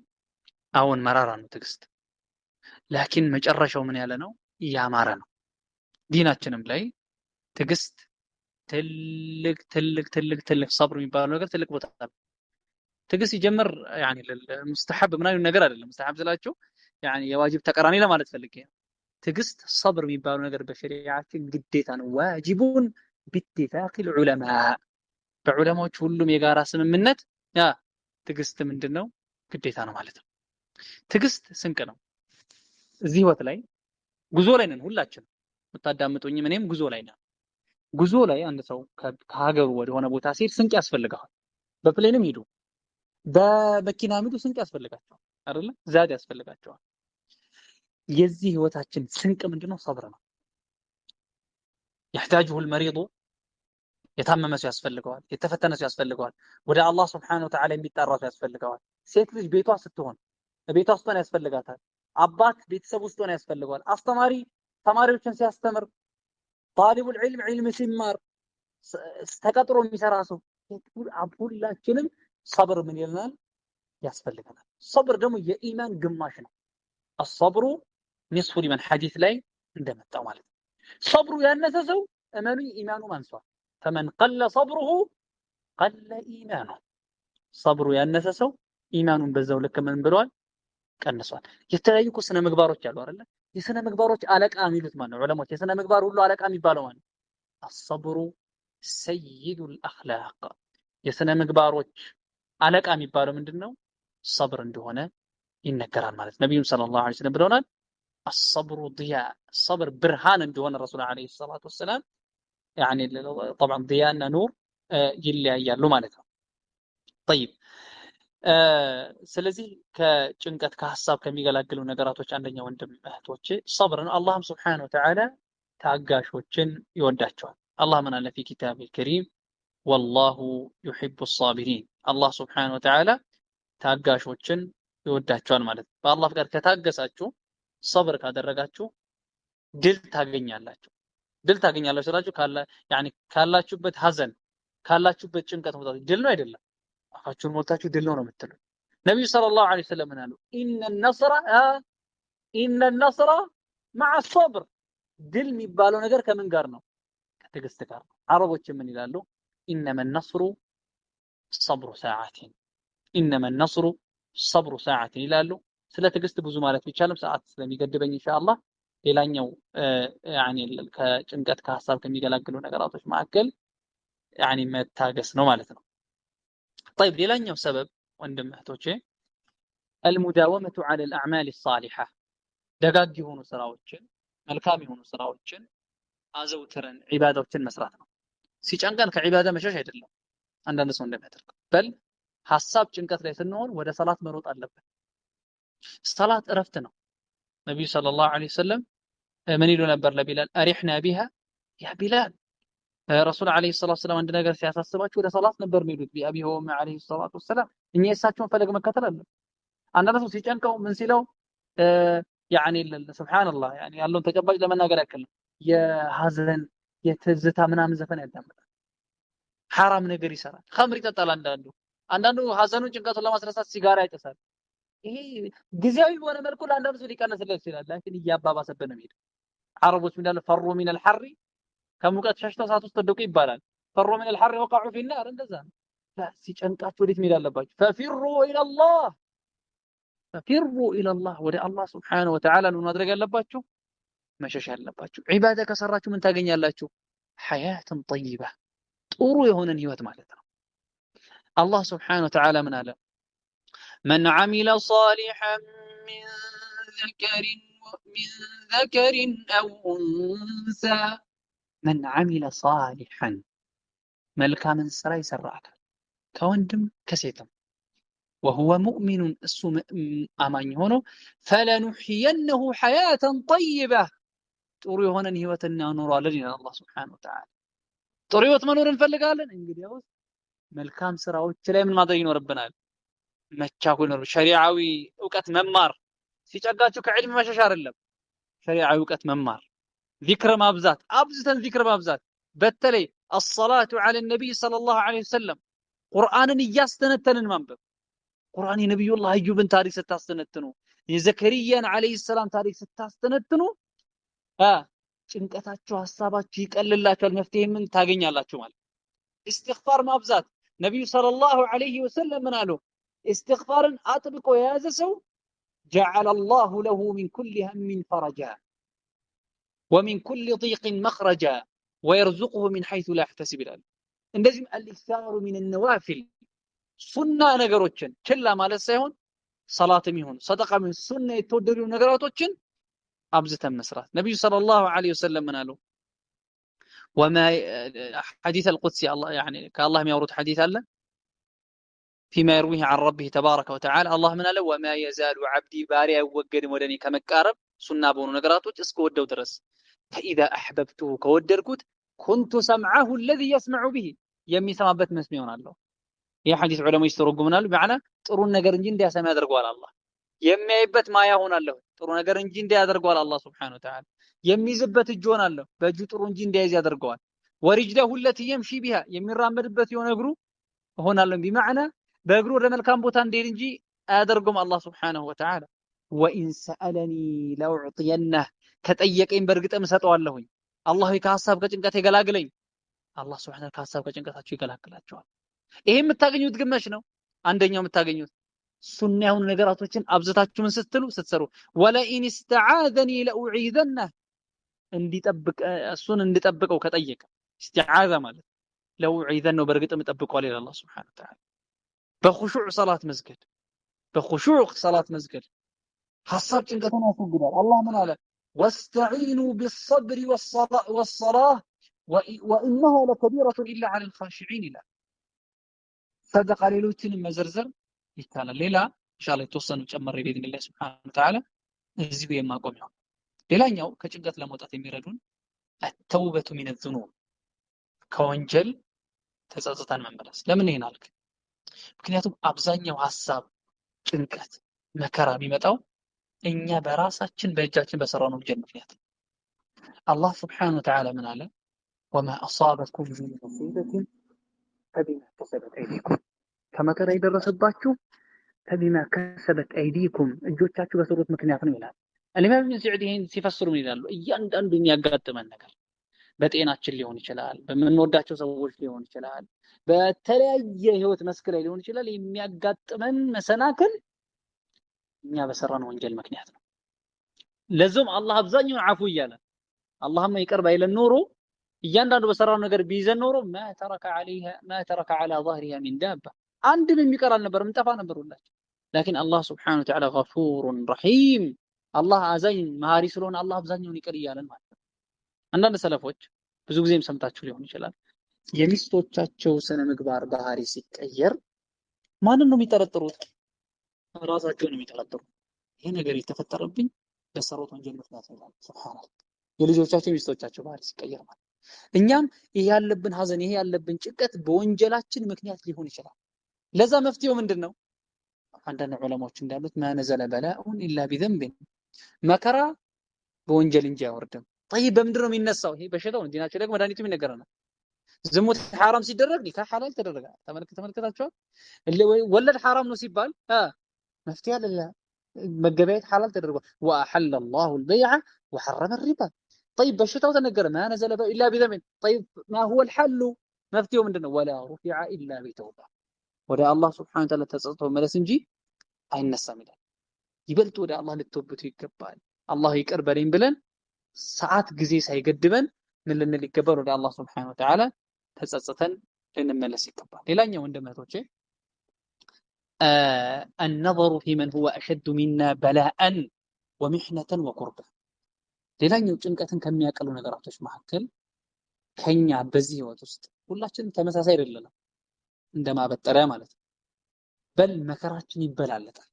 አሁን መራራ ነው ትዕግስት፣ ላኪን መጨረሻው ምን ያለ ነው? ያማረ ነው። ዲናችንም ላይ ትዕግስት ትልቅ ሰብር የሚባለው ነገር ትልቅ ቦታ አለ። ትዕግስት ይጀምር ያኒ ለሙስተሐብ ምናምን ነገር አይደለም። ሙስተሐብ ስላችሁ ያኒ የዋጅብ ተቀራኒ ለማለት ፈልጌ ነው። ትዕግስት ሰብር የሚባለው ነገር በሸሪዓችን ግዴታ ነው። ዋጅቡን باتفاق العلماء በዑለማዎች ሁሉም የጋራ ስምምነት ያ ትዕግስት ምንድነው? ግዴታ ነው ማለት ነው። ትዕግስት ስንቅ ነው። እዚህ ህይወት ላይ ጉዞ ላይ ነን ሁላችንም። የምታዳምጡኝ እኔም ጉዞ ላይ ነን። ጉዞ ላይ አንድ ሰው ከሀገሩ ወደ ሆነ ቦታ ሲሄድ ስንቅ ያስፈልጋል። በፕሌንም ሂዱ በመኪናም ሂዱ ስንቅ ያስፈልጋቸዋል አይደል? ዛድ ያስፈልጋቸዋል። የዚህ ህይወታችን ስንቅ ምንድነው? ሰብር ነው። يحتاجه المريض የታመመ ሰው ያስፈልገዋል፣ የተፈተነ ሰው ያስፈልገዋል፣ ወደ አላህ Subhanahu Wa Ta'ala የሚጣራ ሰው ያስፈልገዋል። ሴት ልጅ ቤቷ ስትሆን ቤቷ ውስጥ ሆነ ያስፈልጋታል። አባት ቤተሰብ ውስጥ ሆነ ያስፈልገዋል። አስተማሪ ተማሪዎችን ሲያስተምር፣ طالب العلم علم ሲማር፣ ተቀጥሮ የሚሰራ ሰው ሁላችንም ሰብር ምን ይለናል? ያስፈልገናል። ሰብር ደግሞ የኢማን ግማሽ ነው። الصبر نصف لمن حديث ላይ እንደመጣው ማለት ነው። ሰብሩ ያነሰ ሰው እመኑ ኢማኑ ማንሷል። فمن قل صبره قل ايمانه صبሩ ያነሰ ሰው ኢማኑን በዛው ልክ ምን ብሏል? ቀንሷል። የተለያዩ ስነ ምግባሮች አሉ አይደል? የስነ ምግባሮች አለቃ የሚሉት ማን ነው? ዑለሞች የስነ ምግባር ሁሉ አለቃ የሚባለው ማን ነው? الصبر سيد الاخلاق የስነ ምግባሮች አለቃ የሚባለው ምንድነው? ሰብር እንደሆነ ይነገራል ማለት ነብዩ ሰለላሁ ዐለይሂ ወሰለም ብለውናል። الصبر ضياء الصبر برهان እንደሆነ ረሱል ዐለይሂ ሰላቱ ወሰለም يعني طبعا ضياءና ኑር ይለያያሉ ማለት ነው። طيب ስለዚህ ከጭንቀት ከሐሳብ ከሚገላግሉ ነገራቶች አንደኛው ወንድም እህቶቼ ሰብር ነው። አላህም Subhanahu Wa Ta'ala ታጋሾችን ይወዳቸዋል። አላህ ምን አለ في كتاب الكريم والله يحب الصابرين አላህ Subhanahu Wa Ta'ala ታጋሾችን ይወዳቸዋል ማለት ነው። በአላህ ጋር ከታገሳችሁ ሰብር ካደረጋችሁ ድል ታገኛላችሁ። ድል ታገኛላችሁ ስላችሁ ካላችሁበት ሐዘን ካላችሁበት ጭንቀት መውጣት ድል ነው አይደለም? አፋችሁን ሞልታችሁ ድል ነው የምትሉት። ነብዩ ሰለላሁ ዐለይሂ ወሰለም ምን አሉ? ኢነ ነስረ መዐ ሶብር፣ ድል የሚባለው ነገር ከምን ጋር ነው? ከትዕግስት ጋር ነው። አረቦች ምን ይላሉ? ኢነመ ነስሩ ሰብሩ ሰዓቲን፣ ኢነመ ነስሩ ሰብሩ ሰዓቲን ይላሉ። ስለ ትዕግስት ብዙ ማለት ቢቻልም ሰዓት ስለሚገድበኝ ኢንሻአላህ ሌላኛው ያኒ ከጭንቀት ከሐሳብ ከሚገላግሉ ነገራቶች መካከል ያኒ መታገስ ነው ማለት ነው። طيب ሌላኛው ሰበብ ወንድም እህቶቼ المداومة على الأعمال الصالحة ደጋግ የሆኑ ስራዎችን መልካም የሆኑ ስራዎችን አዘውትረን ዒባዳዎችን መስራት ነው። ሲጨንቀን ከዒባዳ መሸሽ አይደለም አንዳንድ ሰው እንደሚያደርገው በል ሐሳብ ጭንቀት ላይ ስንሆን ወደ ሰላት መሮጥ አለብን። ሰላት እረፍት ነው። ነብዩ ሰለላሁ ዐለይሂ ወሰለም ምን ይሉ ነበር ለቢላል? አሪሕና ቢሃ ያ ቢላል። ረሱል ዐለይሂ ሰላቱ ወሰላም አንድ ነገር ሲያሳስባቸው ወደ ሰላት ነበር የሚሄዱት። ቢአቢ ወኡሚ ዐለይሂ ሰላቱ ወሰላም። እኛ የእሳቸውን ፈለግ መከተል አለብን። አንዳንድ ሰው ሲጨንቀው ምን ሲለው ያኒ ሱብሃንአላህ ያኒ ያለውን ተጨባጭ ለመናገር ያክል የሐዘን የትዝታ ምናምን ዘፈን ያዳምጣል። ሐራም ነገር ይሰራል። ኸምር ይጠጣል። አንዳንዱ ሐዘኑን ጭንቀቱን ለማስረሳት ሲጋራ ያጨሳል። ይሄ ጊዜያዊ በሆነ መልኩ ለአንዳንዱ ሰው ሊቀንስለት ይችላል። ላኪን እያባባሰበት ነው የሚሄደው። አረቦች ምን ይላሉ? ፈሩ ሚነል ሐሪ፣ ከሙቀት ሸሽተው እሳት ውስጥ ወደቁ ይባላል። ፈሩ ሚነል ሐሪ ወቀዑ ፊናር፣ እንደዛ ነው። ሲጨንቃችሁ ወዴት መሄድ አለባችሁ? ፈፊሩ ኢለላህ፣ ፈፊሩ ኢለላህ፣ ወደ አላህ ሱብሓነሁ ወተዓላ ነው ማድረግ ያለባችሁ፣ መሸሽ ያለባችሁ። ዒባዳ ከሰራችሁ ምን ታገኛላችሁ? ሐያተን ጠይባ፣ ጥሩ የሆነን ህይወት ማለት ነው። አላህ ሱብሓነሁ ወተዓላ ምን አለ? من عمل صالحا من ذكر أو أنثى من عمل صالحا ملكا من سراي سراك كوندم كسيتم وهو مؤمن السم أمان هونو فلنحيينه حياة طيبة توري هنا هيوتنا نور علينا الله سبحانه وتعالى توري وتمنور نفلقالن انجدي اوس ملكام سراዎች ላይ ምን ማድረግ ይኖርብናል? መቻኩል ነው። ሸሪዓዊ ዕውቀት መማር ሲጨጋችሁ ከዕልም መሸሽ አይደለም። ሸሪዓዊ ዕውቀት መማር፣ ዚክር ማብዛት፣ አብዝተን ዚክር ማብዛት። በተለይ الصلاة على النبي صلى الله عليه وسلم ቁርአንን እያስተነተንን ማንበብ። ቁርአን የነብዩላህ አዩብን ታሪክ ስታስተነትኑ፣ የዘከሪያን አለይሂ ሰላም ታሪክ ስታስተነትኑ ጭንቀታችሁ ሐሳባችሁ ይቀልላችኋል፣ መፍትሄምን ታገኛላችሁ ማለት። ኢስቲግፋር ማብዛት። ነብዩ ሰለላሁ ዐለይሂ ወሰለም ምን አሉ? استغفارن አጥብቆ የያዘ ሰው جعل الله له من كل هم فرجا ومن كل ضيق مخرجا ويرزقه من حيث لا يحتسب ይላል። እንደዚህም الاكثار من النوافل ሱና ነገሮችን ችላ ማለት ሳይሆን ሰላትም ይሁን ሰደቃም ይሁን ሱና የተወደዱ ነገራቶችን አብዝተን መስራት። ነብዩ ሰለላሁ ዐለይሂ ወሰለም ምን አሉ? وما حديث القدسي الله يعني كالله የሚያወሩት ሐዲስ አለ فيما يرويه عن ربه تبارك وتعالى الله من قال وما يزال عبدي باريا يوجدم ودني كمقارب سنة بونو نغراتوች እስከ ወደው ድረስ فإذا أحببته ከወደድኩት كنت سمعه الذي يسمع به የሚሰማበት መስሚያ ይሆናለሁ። ይህ ሐዲስ ዑለማዎች ተረጉመናል። በመعنى ጥሩ ነገር እንጂ እንዲያሰማ ያደርገዋል አላህ። የሚያይበት ማያ ሆናለሁ፣ ጥሩ ነገር እንጂ እንዲያደርገዋል አላህ Subhanahu Wa Ta'ala። የሚይዝበት እጅ ሆናለሁ፣ በእጁ ጥሩ እንጂ እንዲያይዝ ያደርገዋል። ወሪጅለሁ التي يمشي بها የሚራመድበት የሆነ እግሩ ሆናለሁ። بمعنى በእግሩ ወደ መልካም ቦታ እንዲሄድ እንጂ አያደርገውም አላህ Subhanahu Wa Ta'ala። ወኢን ሰአለኒ ለውዕጢየነህ ከጠየቀኝ በእርግጥም እሰጠዋለሁኝ። አላህ ከሐሳብ ከጭንቀት ይገላግለኝ። አላህ Subhanahu Wa Ta'ala ከሐሳብ ከጭንቀታችሁ ይገላግላችኋል። ይሄ የምታገኙት ግመሽ ነው። አንደኛው የምታገኙት ሱና የሆኑ ነገራቶችን አብዝታችሁ ምን ስትሰሩ ወለኢን استعاذني لأعيذنه እንዲጠብቅ እሱን እንድጠብቀው ከጠየቀ استعاذ ማለት ለأعيذنه በእርግጥም እጠብቀዋለሁ ይላል አላህ Subhanahu Wa Ta'ala። በኹሹዕ ሰላት መስገድ፣ በኹሹዕ ሰላት መስገድ ሐሳብ ጭንቀትን ያስወግዳል። አላህ ምን አለ? ወስተዒኑ ቢሰብሪ ወሰላህ ወኢነሃ ለከቢረቱ ኢላ ዐለል ኻሺዒን ይላል። ሰደቃ ሌሎችንም መዘርዘር ይቻላል። ሌላ ኢንሻአላህ የተወሰኑ ጨምሬ በኢዝኒላህ ሱብሓነሁ ወተዓላ እዚሁ የማቆም ነው። ሌላኛው ከጭንቀት ለመውጣት የሚረዱን አተውበቱ ሚነ ዙኑብ፣ ከወንጀል ተጸጽተን መመለስ። ለምን ይሄን አልክ? ምክንያቱም አብዛኛው ሐሳብ፣ ጭንቀት፣ መከራ የሚመጣው እኛ በራሳችን በእጃችን በሰራው ነው ወንጀል ምክንያት። አላህ Subhanahu Wa Ta'ala ምን አለ? ወማ አሳበኩም ሚን ሙሲበቲን فبما كسبت أيديكم كما كان يدرسባችሁ فبما كسبت أيديكم እጆቻችሁ በሰሩት ምክንያት ነው ይላል። الإمام ابن سعد ይሄን ሲፈስሩ ምን ይላሉ? እያንዳንዱ የሚያጋጥመን ነገር በጤናችን ሊሆን ይችላል፣ በምንወዳቸው ሰዎች ሊሆን ይችላል፣ በተለያየ ህይወት መስክ ላይ ሊሆን ይችላል። የሚያጋጥመን መሰናክል እኛ በሰራነው ወንጀል ምክንያት ነው። ለዚህም አላህ አብዛኛውን አፉ እያለ አላህማ ይቅር ባይለን ኖሮ እያንዳንዱ በሰራው ነገር ቢይዘን ኖሮ ما ترك على ظهرها من دابة አንድም የሚቀር አልነበረም፣ ጠፋ ነበር ሁላችን። لكن الله سبحانه وتعالى غفور رحيم አላህ አዛኝ መሐሪ ስለሆነ አላህ አብዛኛውን ይቅር እያለን ማለት ነው። አንዳንድ ሰለፎች ብዙ ጊዜም ሰምታችሁ ሊሆን ይችላል የሚስቶቻቸው ስነ ምግባር ባህሪ ሲቀየር ማንን ነው የሚጠረጥሩት? ራሳቸውን የሚጠረጥሩ። ይሄ ነገር የተፈጠረብኝ በሰሩት ወንጀል ምክንያት ነው። ሱብሃንአላህ የልጆቻቸው የሚስቶቻቸው ባህሪ ሲቀየር ማለት እኛም ይሄ ያለብን ሐዘን ይሄ ያለብን ጭንቀት በወንጀላችን ምክንያት ሊሆን ይችላል። ለዛ መፍትሄው ምንድነው? አንዳንድ ዑለማዎች እንዳሉት ما نزل بلاء الا بذنب መከራ በወንጀል እንጂ አይወርድም። طيب በምንድን ነው የሚነሳው? ይሄ በሽታው ነው። ዲናችን ደግሞ መድኃኒቱ ይነገረናል። ዝሙት ሐራም ሲደረግ ኒካህ ሐላል ተደረገ። ተመልክታችኋል። ወለድ ሐራም ነው ሲባል መፍትሄ አለ። መገበያየት ሐላል ተደርጓል። وأحل الله البيع وحرم الربا طيب በሽታው ተነገረ ما نزل الا بذنب طيب ما هو الحل መፍትሄው ምንድነው? ولا رفع الا بتوبه ወደ አላህ Subhanahu Wa Ta'ala ተጸጽቶ መለስ እንጂ አይነሳም ይላል። ይበልጥ ወደ አላህ ልትወብቱ ይገባል። አላህ ይቅር በለኝ ብለን ሰዓት ጊዜ ሳይገድበን ምን ልንል ይገባል? ወደ አላህ Subhanahu Wa Ta'ala ተጸጽተን ልንመለስ ይገባል። ሌላኛው ወንድሞቼ النظر في من هو أشد منا بلاء ومحنة وكربة ሌላኛው ጭንቀትን ከሚያቀሉ ነገራቶች መካከል ከኛ በዚህ ህይወት ውስጥ ሁላችንም ተመሳሳይ አይደለም እንደማበጠሪያ ማለት ነው። በል መከራችን ይበላለጣል።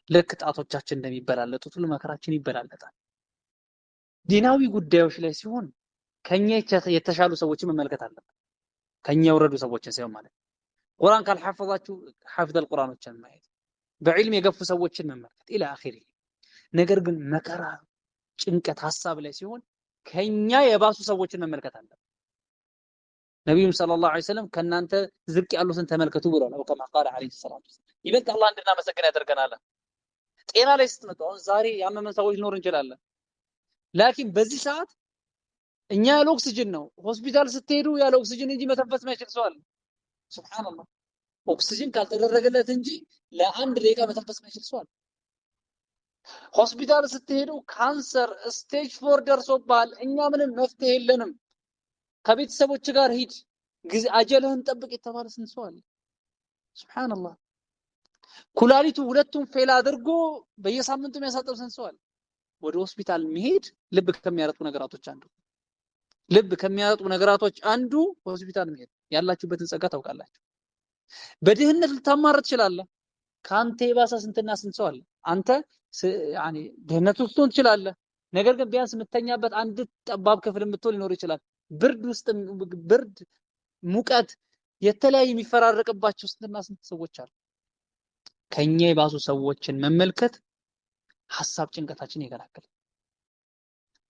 ልክ ጣቶቻችን እንደሚበላለጡት ሁሉ መከራችን ይበላለጣል። ዲናዊ ጉዳዮች ላይ ሲሆን ከኛ የተሻሉ ሰዎችን መመልከት አለብን። ከኛ ወረዱ ሰዎችን ሳይሆን ማለት ቁርአን ካልሐፈዛችሁ ሐፍዘል ቁርአኖችን ማየት፣ በዕልም የገፉ ሰዎችን መመልከት ኢላ አኺሪ። ነገር ግን መከራ ጭንቀት ሐሳብ ላይ ሲሆን ከኛ የባሱ ሰዎችን መመልከት አለብን። ነብዩ ሰለላሁ ዐለይሂ ወሰለም ከናንተ ዝቅ ያሉትን ተመልከቱ ብለዋል። አው ከማ ቃል ዐለይሂ ሰላቱ ይበልጥ አላህ እንድናመሰግን ያደርገናል። ጤና ላይ ስትመጡ አሁን ዛሬ ያመመን ሰዎች ሊኖር እንችላለን። ላኪን በዚህ ሰዓት እኛ ያለ ኦክሲጅን ነው። ሆስፒታል ስትሄዱ ያለ ኦክሲጅን እንጂ መተንፈስ ማይችል ሰው አለ። ሱብሃንአላህ ኦክሲጅን ካልተደረገለት እንጂ ለአንድ ደቂቃ መተንፈስ ማይችል ሰው አለ። ሆስፒታል ስትሄዱ ካንሰር ስቴጅ 4 ደርሶባል፣ እኛ ምንም መፍትሄ የለንም፣ ከቤተሰቦች ጋር ሂድ፣ ጊዜ አጀልህን ጠብቅ የተባለ ስንት ሰው አለ። ሱብሃንአላህ ኩላሊቱ ሁለቱም ፌል አድርጎ በየሳምንቱ የሚያሳጥብ ስንት ሰው አለ። ወደ ሆስፒታል መሄድ ልብ ከሚያረጡ ነገራቶች አንዱ ሆስፒታል መሄድ። ያላችሁበትን ጸጋ ታውቃላችሁ። በድህነት ልታማረጥ ትችላለህ። ካንተ የባሰ ስንትና ስንት ሰው አለ። አንተ ያኒ ድህነት ውስጥ ትችላለህ፣ ነገር ግን ቢያንስ የምተኛበት አንድ ጠባብ ክፍል የምትሆን ሊኖር ይችላል። ብርድ ሙቀት የተለያየ የሚፈራረቅባቸው ስንትና ስንት ሰዎች አሉ። ከኛ የባሱ ሰዎችን መመልከት ሐሳብ ጭንቀታችን ይገላግላል።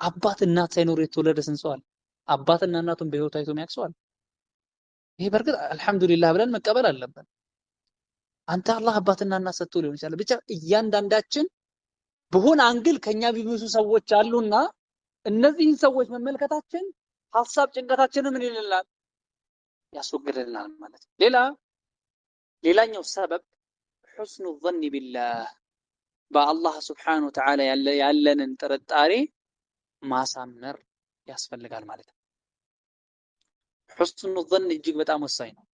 አባት እናት ሳይኖር የተወለደ ስንት ሰው አለ። አባትና እናቱን በህይወት አይቶ የሚያክሰዋል። ይሄ በርግጥ አልহামዱሊላህ ብለን መቀበል አለብን። አንተ አላህ አባትና እናት ሰጥቶ ሊሆን ይችላል። ብቻ እያንዳንዳችን በሆነ አንግል ከኛ ቢብሱ ሰዎች አሉና እነዚህን ሰዎች መመልከታችን ሐሳብ ጭንቀታችንን ምን ይልናል? ያስወግድልናል ማለት ነው። ሌላኛው ሰበብ حسن الظن بالله በአላህ Subhanahu Wa Ta'ala ያለንን ጥርጣሬ ማሳመር ያስፈልጋል ማለት ነው። حسن الظن እጅግ በጣም ወሳኝ ነው።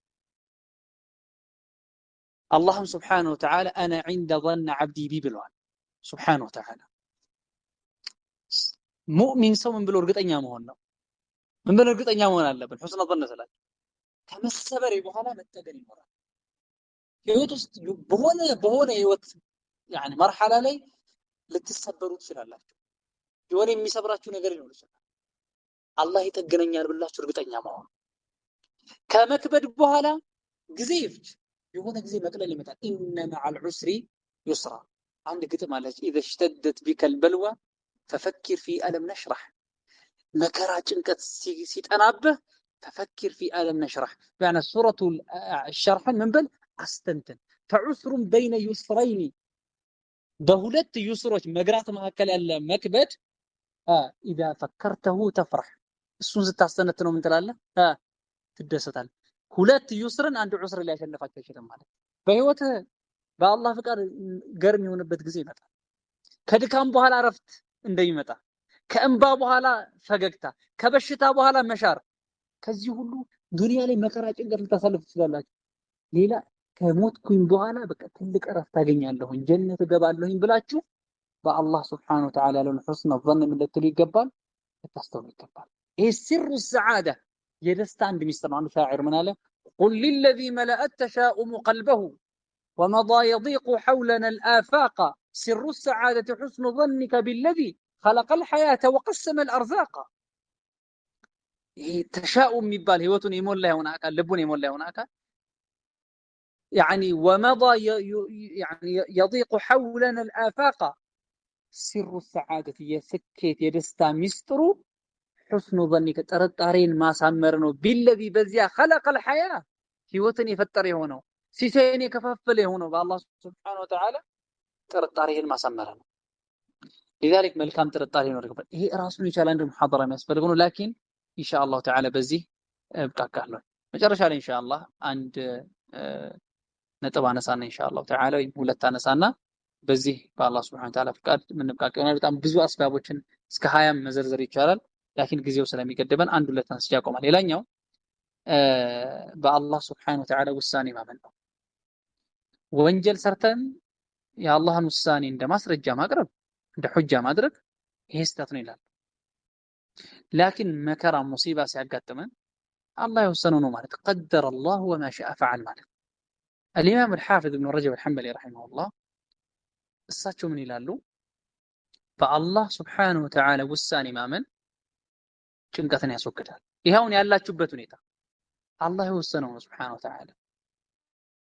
አላህም Subhanahu Wa Ta'ala انا عند ظن عبدي بي ብሏል። Subhanahu Wa Ta'ala ሙእሚን ሰው ምን ብሎ እርግጠኛ መሆን ነው? ምን ብሎ እርግጠኛ መሆን አለብን? حسن الظن ስላችሁ ከመሰበሬ በኋላ መጠገን ይኖራል። ህይወት ውስጥ በሆነ ህይወት ያኒ መርሐላ ላይ ልትሰበሩ ትችላላችሁ። የሆነ የሚሰብራችሁ ነገር ሊኖር ይችላል። አላህ ይጠገነኛል ብላችሁ እርግጠኛ መሆን። ከመክበድ በኋላ ጊዜ ይፍጅ፣ የሆነ ጊዜ መቅለል ይመጣል። ኢነ መዐል ዑስሪ ዩስራ። አንድ ግጥም አለች اذا اشتدت بك البلوى ففكر في ألم نشرح። መከራ ጭንቀት ሲጠናብህ ففكر في ألم نشرح يعني سورة الشرح من بل أستنتن فعسر بين يسرين بهولت يسروች መግራት መካከል ያለ መክበድ إذا فكرته تفرح እሱን ስታስተነትነው ምን ትላለህ ትደሰታለህ ሁለት ዩስርን አንድ ዑስር ሊያሸንፋቸው አይችልም ማለት በህይወት በአላህ ፍቃድ ገርም የሆነበት ጊዜ ይመጣል ከድካም በኋላ ረፍት እንደሚመጣ ከእንባ በኋላ ፈገግታ ከበሽታ በኋላ መሻር ከዚህ ሁሉ ዱንያ ላይ መከራ ጭንቀት ልታሳልፉ ትችላላችሁ ሌላ ከሞትኩኝ በኋላ በቃ ትልቅ ረፍት ታገኛለሁኝ ጀነት እገባለሁኝ ብላችሁ በአላህ Subhanahu Wa Ta'ala ያለውን حسن الظن ምን ልትሉ ይገባል ልታስተውሉ ይገባል ይሄ سر السعاده የደስታ አንድ ሚስጥር ነው አንዱ ሻዒር ምን አለ قل للذي ملأت تشاؤم قلبه ومضى يضيق حولنا الآفاق سر السعادة حسن ظنك بالذي خلق الحياة وقسم الأرزاق تشاؤم يبال هيوتون يمول له هناك لبون يمول له هناك يعني ومضى يعني يضيق حولنا الآفاق سر السعادة يسكت يدستا مسترو حسن ظنك ترطارين ما سامرنو بالذي بزيا خلق الحياة هيوتن يفطر يهونو ሲሳይን የከፋፈለ የሆነው በአላህ Subhanahu Wa Ta'ala ጥርጣሬን ማሳመር ነው لذلك መልካም ጥርጣሬ ነው ይገባል ይሄ ራሱን የቻለ አንድ ሙሐደራ የሚያስፈልገው ነው ላኪን ኢንሻአላህ ተዓላ በዚህ እብቃቃለሁ መጨረሻ ላይ ኢንሻአላህ አንድ ነጥብ አነሳና ኢንሻአላህ ተዓላ ወይ ሁለት አነሳና በዚህ በአላህ Subhanahu Wa Ta'ala ፍቃድ ምንብቃቀው ነው በጣም ብዙ አስባቦችን እስከ 20 መዘርዘር ይቻላል ላኪን ጊዜው ስለሚገደበን አንድ ሁለት አንስቼ ያቆማል ሌላኛው በአላህ Subhanahu Wa Ta'ala ውሳኔ ማመን ነው ወንጀል ሰርተን የአላህን ውሳኔ እንደማስረጃ ማቅረብ እንደ ሑጃ ማድረግ ይሄ ስህተት ነው ይላል ላኪን መከራ ሙሲባ ሲያጋጥመን አላህ የወሰነው ነው ማለት قدر الله وما شاء فعل ማለት الامام الحافظ ابن رجب الحنبلي رحمه الله እሳቸው ምን ይላሉ በአላህ Subhanahu Wa Ta'ala ውሳኔ ማመን ጭንቀትን ያስወግዳል ይሄውን ያላችሁበት ሁኔታ አላህ የወሰነው ነው Subhanahu Wa Ta'ala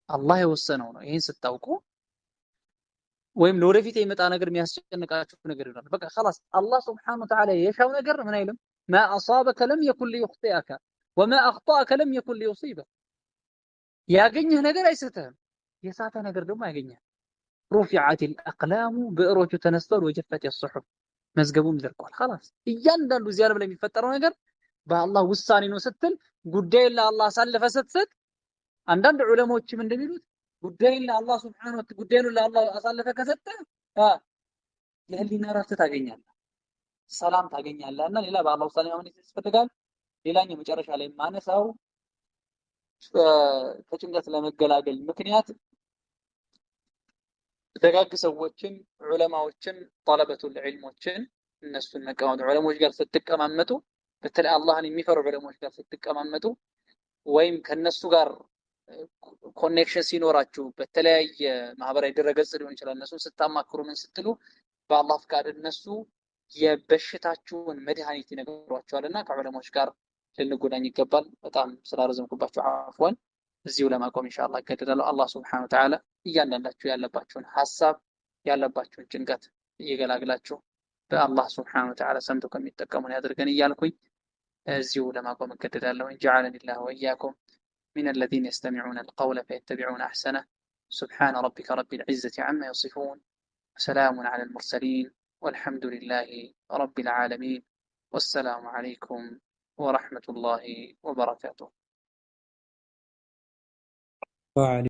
አላህ የወሰነው ነው ይሄን ስታውቁ ወይም ለወደፊት የመጣ ነገር የሚያስጨንቃችሁ ነገር ይኖራል በቃ خلاص አላህ Subhanahu Wa Ta'ala የሻው ነገር ምን አይልም ما اصابك لم يكن ليخطئك وما اخطاك لم يكن ليصيبك ያገኘህ ነገር አይስተህም የሳተ ነገር ደግሞ ያገኘህ رفعت الاقلام بئሮቹ ተነስተው ወጀፈት الصحف መዝገቡም ደርቋል خلاص እያንዳንዱ እዚህ ዓለም ላይ የሚፈጠረው ነገር በአላህ ውሳኔ ነው ስትል ጉዳይን ለአላህ አሳልፈ ስትሰጥ አንዳንድ ዑለማዎችም እንደሚሉት ጉዳይን ለአላህ Subhanahu Wa Ta'ala ጉዳይን ለአላህ አሳልፈ ከሰጠ ለህሊና ረፍት ታገኛለህ ሰላም ታገኛለህና ሌላ በአላህ ውሳኔ ማመን ያስፈልጋል ሌላኛው መጨረሻ ላይ ማነሳው ከጭንቀት ለመገላገል ምክንያት ደጋግ ሰዎችን ዑለማዎችን ጠለበቱል ዒልሞችን እነሱን መቀማመጥ ዑለሞች ጋር ስትቀማመጡ በተለይ አላህን የሚፈሩ ዑለሞች ጋር ስትቀማመጡ ወይም ከነሱ ጋር ኮኔክሽን ሲኖራችሁ በተለያየ ማህበራዊ ድረገጽ ሊሆን ይችላል እነሱን ስታማክሩ ምን ስትሉ በአላህ ፍቃድ እነሱ የበሽታችሁን መድኃኒት ይነግሯችኋልና ከዑለሞች ጋር ልንጎዳኝ ይገባል በጣም ስላረዘምኩባችሁ አፍዋን እዚሁ ለማቆም ኢንሻአላህ ገደዳለሁ አላህ Subhanahu Wa Ta'ala እያንዳንዳችሁ ያለባችሁን ሐሳብ ያለባችሁን ጭንቀት እየገላግላችሁ በአላህ Subhanahu Wa Ta'ala ሰምቶ ከሚጠቀሙን ያድርገን እያልኩኝ እዚሁ ለማቆም ገደዳለሁ جعلني الله وإياكم من الذين يستمعون القول فيتبعون أحسنه سبحان ربك رب العزة عما يصفون وسلام على المرسلين والحمد لله رب العالمين والسلام عليكم ورحمة الله وبركاته.